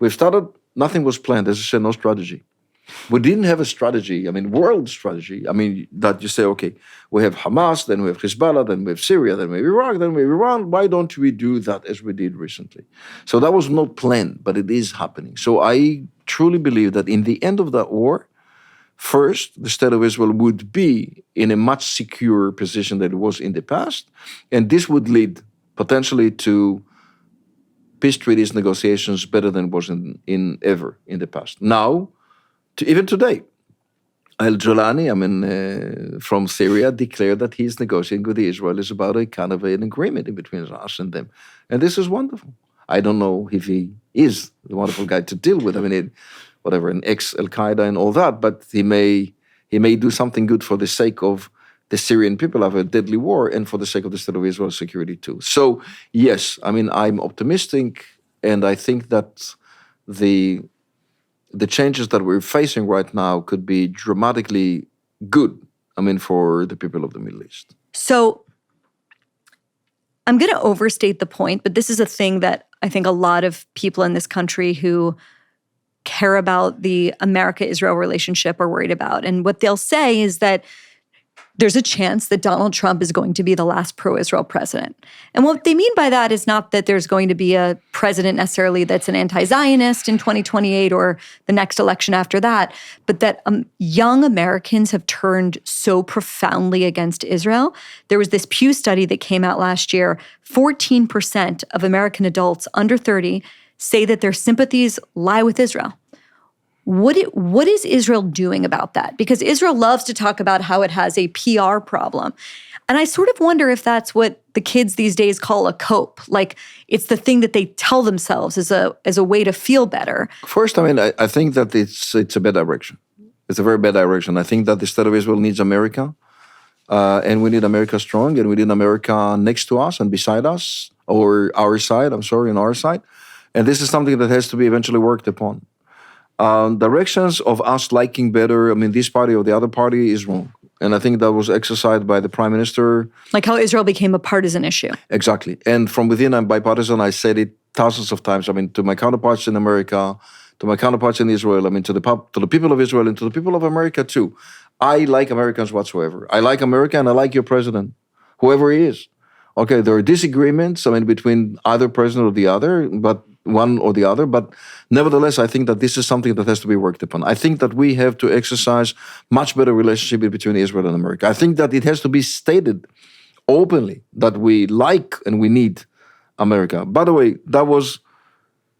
we've started, nothing was planned, as I said, no strategy. We didn't have a strategy, world strategy, that you say, okay, we have Hamas, then we have Hezbollah, then we have Syria, then we have Iraq, then we have Iran. Why don't we do that as we did recently? So that was not planned, but it is happening. So I truly believe that in the end of that war, first, the State of Israel would be in a much secure position than it was in the past, and this would lead potentially to peace treaties negotiations better than it was in ever in the past. Now, even today, Al-Jolani, from Syria, declared that he's negotiating with the Israelis about a kind of an agreement in between us and them. And this is wonderful. I don't know if he is the wonderful guy to deal with. An ex-Al-Qaeda and all that, but he may do something good for the sake of the Syrian people of a deadly war and for the sake of the State of Israel's security too. So, yes, I'm optimistic, and I think that the changes that we're facing right now could be dramatically good, for the people of the Middle East. So I'm going to overstate the point, but this is a thing that I think a lot of people in this country who care about the America-Israel relationship are worried about. And what they'll say is that there's a chance that Donald Trump is going to be the last pro-Israel president. And what they mean by that is not that there's going to be a president necessarily that's an anti-Zionist in 2028 or the next election after that, but that young Americans have turned so profoundly against Israel. There was this Pew study that came out last year. 14% of American adults under 30 say that their sympathies lie with Israel. What is Israel doing about that? Because Israel loves to talk about how it has a PR problem. And I sort of wonder if that's what the kids these days call a cope. Like it's the thing that they tell themselves as a way to feel better. First, I think that it's a bad direction. It's a very bad direction. I think that the state of Israel needs America. And we need America strong, and we need America next to us and beside us, or our side, on our side. And this is something that has to be eventually worked upon. Directions of us liking better, this party or the other party is wrong. And I think that was exercised by the prime minister. Like how Israel became a partisan issue. Exactly. And from within, I'm bipartisan. I said it thousands of times. To my counterparts in America, to my counterparts in Israel, to the people of Israel and to the people of America too. I like Americans whatsoever. I like America and I like your president, whoever he is. Okay, there are disagreements, between either president or the other, but one or the other. But nevertheless, I think that this is something that has to be worked upon. I think that we have to exercise much better relationship between Israel and America. I think that it has to be stated openly that we like and we need America. By the way, that was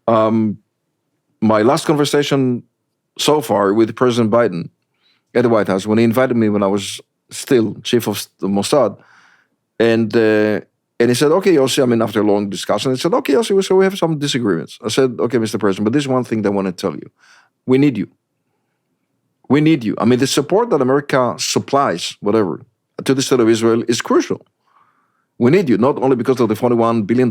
my last conversation so far with President Biden at the White House when he invited me when I was still chief of the Mossad. And he said, okay, Yossi, after a long discussion, he said, okay, Yossi, so we have some disagreements. I said, okay, Mr. President, but this is one thing that I want to tell you. We need you. We need you. The support that America supplies, whatever, to the state of Israel is crucial. We need you, not only because of the $41 billion,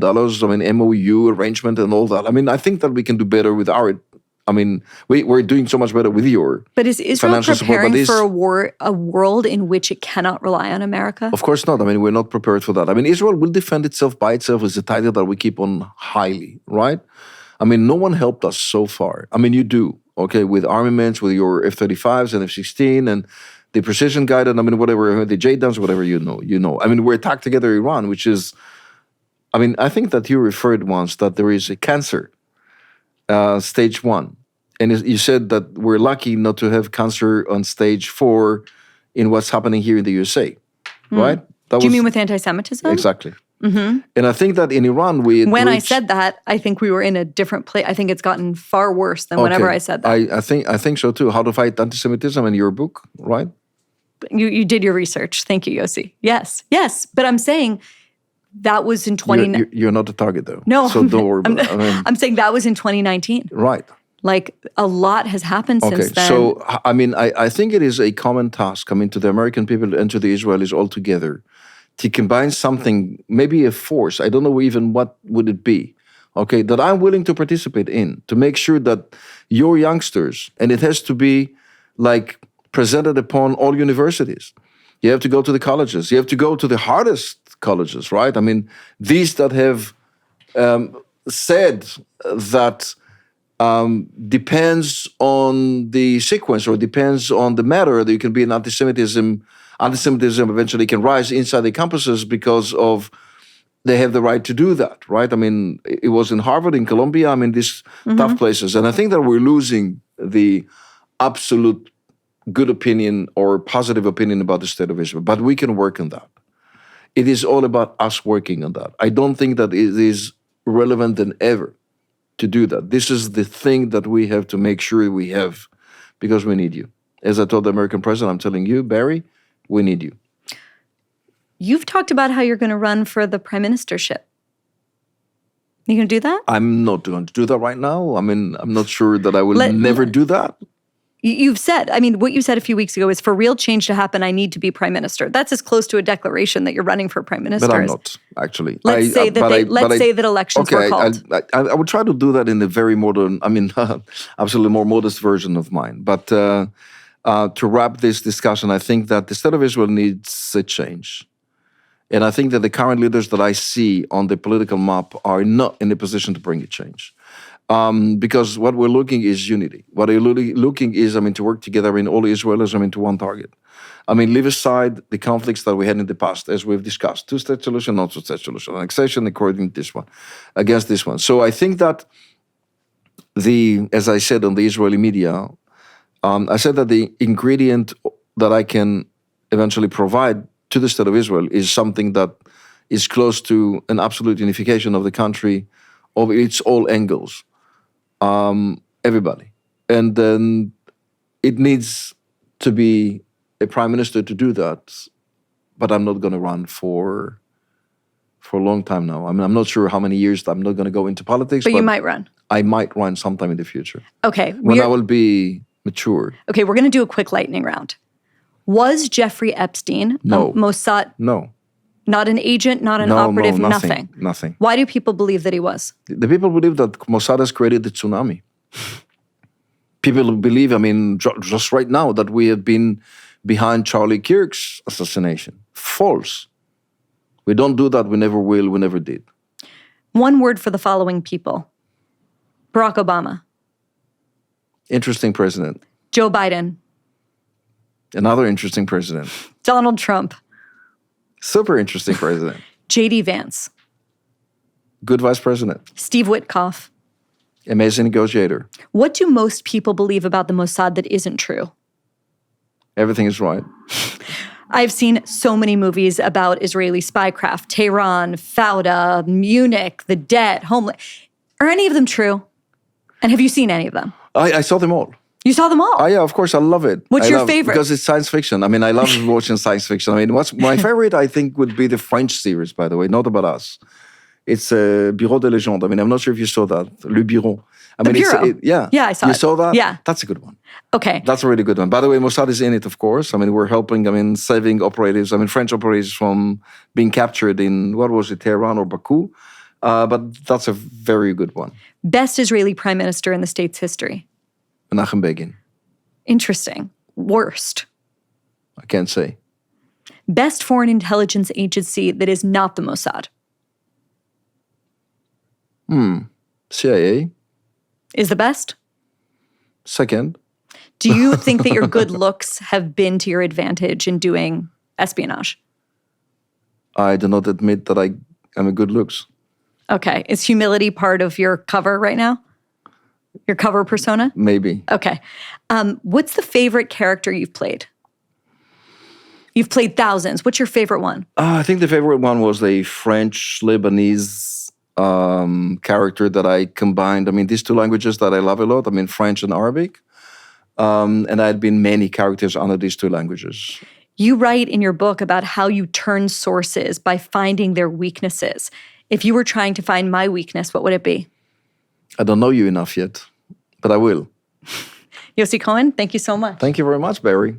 MOU arrangement and all that. I think that we can do better with our... we're doing so much better with your But is Israel financial preparing support, for a world in which it cannot rely on America? Of course not. We're not prepared for that. Israel will defend itself by itself is a title that we keep on highly, right? No one helped us so far. You do, okay, with armaments, with your F-35s and F-16 and the precision guided, whatever, the JDAMs, whatever you know. We attacked together Iran, which is, I think that you referred once that there is a cancer, stage 1. And you said that we're lucky not to have cancer on stage 4 in what's happening here in the USA, right? Do you mean with anti-Semitism? Exactly. Mm-hmm. And I think that in Iran, When I said that, I think we were in a different place. I think it's gotten far worse than whenever I said that. I think so too. How to Fight Anti-Semitism in your book, right? You did your research. Thank you, Yossi. Yes. But I'm saying that was in 2019. You're not the target though. No. So don't worry about it. I'm saying that was in 2019. Right. Like a lot has happened since then. So, I think it is a common task, to the American people and to the Israelis altogether to combine something, maybe a force, I don't know even what would it be, okay, that I'm willing to participate in to make sure that your youngsters, and it has to be like presented upon all universities. You have to go to the colleges. You have to go to the hardest colleges, right? These that have said that depends on the sequence or depends on the matter that you can be an anti-Semitism eventually can rise inside the campuses because of they have the right to do that, right? It was in Harvard, in Columbia, these tough places. And I think that we're losing the absolute good opinion or positive opinion about the state of Israel. But we can work on that. It is all about us working on that. I don't think that it is relevant than ever to do that. This is the thing that we have to make sure we have because we need you. As I told the American president, I'm telling you, Barry, we need you. You've talked about how you're going to run for the prime ministership. You going to do that? I'm not going to do that right now. I'm not sure that I will never do that. You've said, what you said a few weeks ago is for real change to happen, I need to be prime minister. That's as close to a declaration that you're running for prime minister. But I'm not, actually. Let's say that elections were called. I would try to do that in a very modern, absolutely more modest version of mine. But to wrap this discussion, I think that the state of Israel needs a change. And I think that the current leaders that I see on the political map are not in a position to bring a change. Because what we're looking is unity. What we're looking is, to work together, all Israelis, to one target. Leave aside the conflicts that we had in the past, as we've discussed. Two-state solution, not two-state solution. Annexation according to this one, against this one. So I think that as I said on the Israeli media, I said that the ingredient that I can eventually provide to the state of Israel is something that is close to an absolute unification of the country of its all angles. Everybody. And then it needs to be a prime minister to do that, but I'm not going to run for a long time now. I'm not sure how many years. I'm not going to go into politics. But you might run. I might run sometime in the future. Okay. When I will be mature. Okay, we're going to do a quick lightning round. Was Jeffrey Epstein No. Mossad? No. Not an agent, not an operative, no, nothing. Nothing. Why do people believe that he was? The people believe that Mossad has created the tsunami. People believe, just right now, that we have been behind Charlie Kirk's assassination. False. We don't do that. We never will. We never did. One word for the following people. Barack Obama. Interesting president. Joe Biden. Another interesting president. Donald Trump. Super interesting president. J.D. Vance. Good vice president. Steve Witkoff. Amazing negotiator. What do most people believe about the Mossad that isn't true? Everything is right. I've seen so many movies about Israeli spycraft. Tehran, Fauda, Munich, The Debt, Homeland. Are any of them true? And have you seen any of them? I saw them all. You saw them all? Oh, yeah, of course. I love it. What's your favorite? Because it's science fiction. I love watching science fiction. What's my favorite, I think, would be the French series, by the way, not about us. It's Bureau de Légende. I'm not sure if you saw that. Le Bureau. The Bureau. Yeah. Yeah, I saw it. You saw that? Yeah. That's a good one. Okay. That's a really good one. By the way, Mossad is in it, of course. We're helping, saving operatives, French operatives from being captured in, Tehran or Baku. But that's a very good one. Best Israeli prime minister in the state's history? Menachem Begin. Interesting. Worst? I can't say. Best foreign intelligence agency that is not the Mossad? CIA. Is the best? Second. Do you think that your good looks have been to your advantage in doing espionage? I do not admit that I am a good looks. Okay. Is humility part of your cover right now? Your cover persona? Maybe. Okay. What's the favorite character you've played? You've played thousands. What's your favorite one? I think the favorite one was the French-Lebanese character that I combined. These two languages that I love a lot. French and Arabic. And I had been many characters under these two languages. You write in your book about how you turn sources by finding their weaknesses. If you were trying to find my weakness, what would it be? I don't know you enough yet, but I will. Yossi Cohen, thank you so much. Thank you very much, Barry.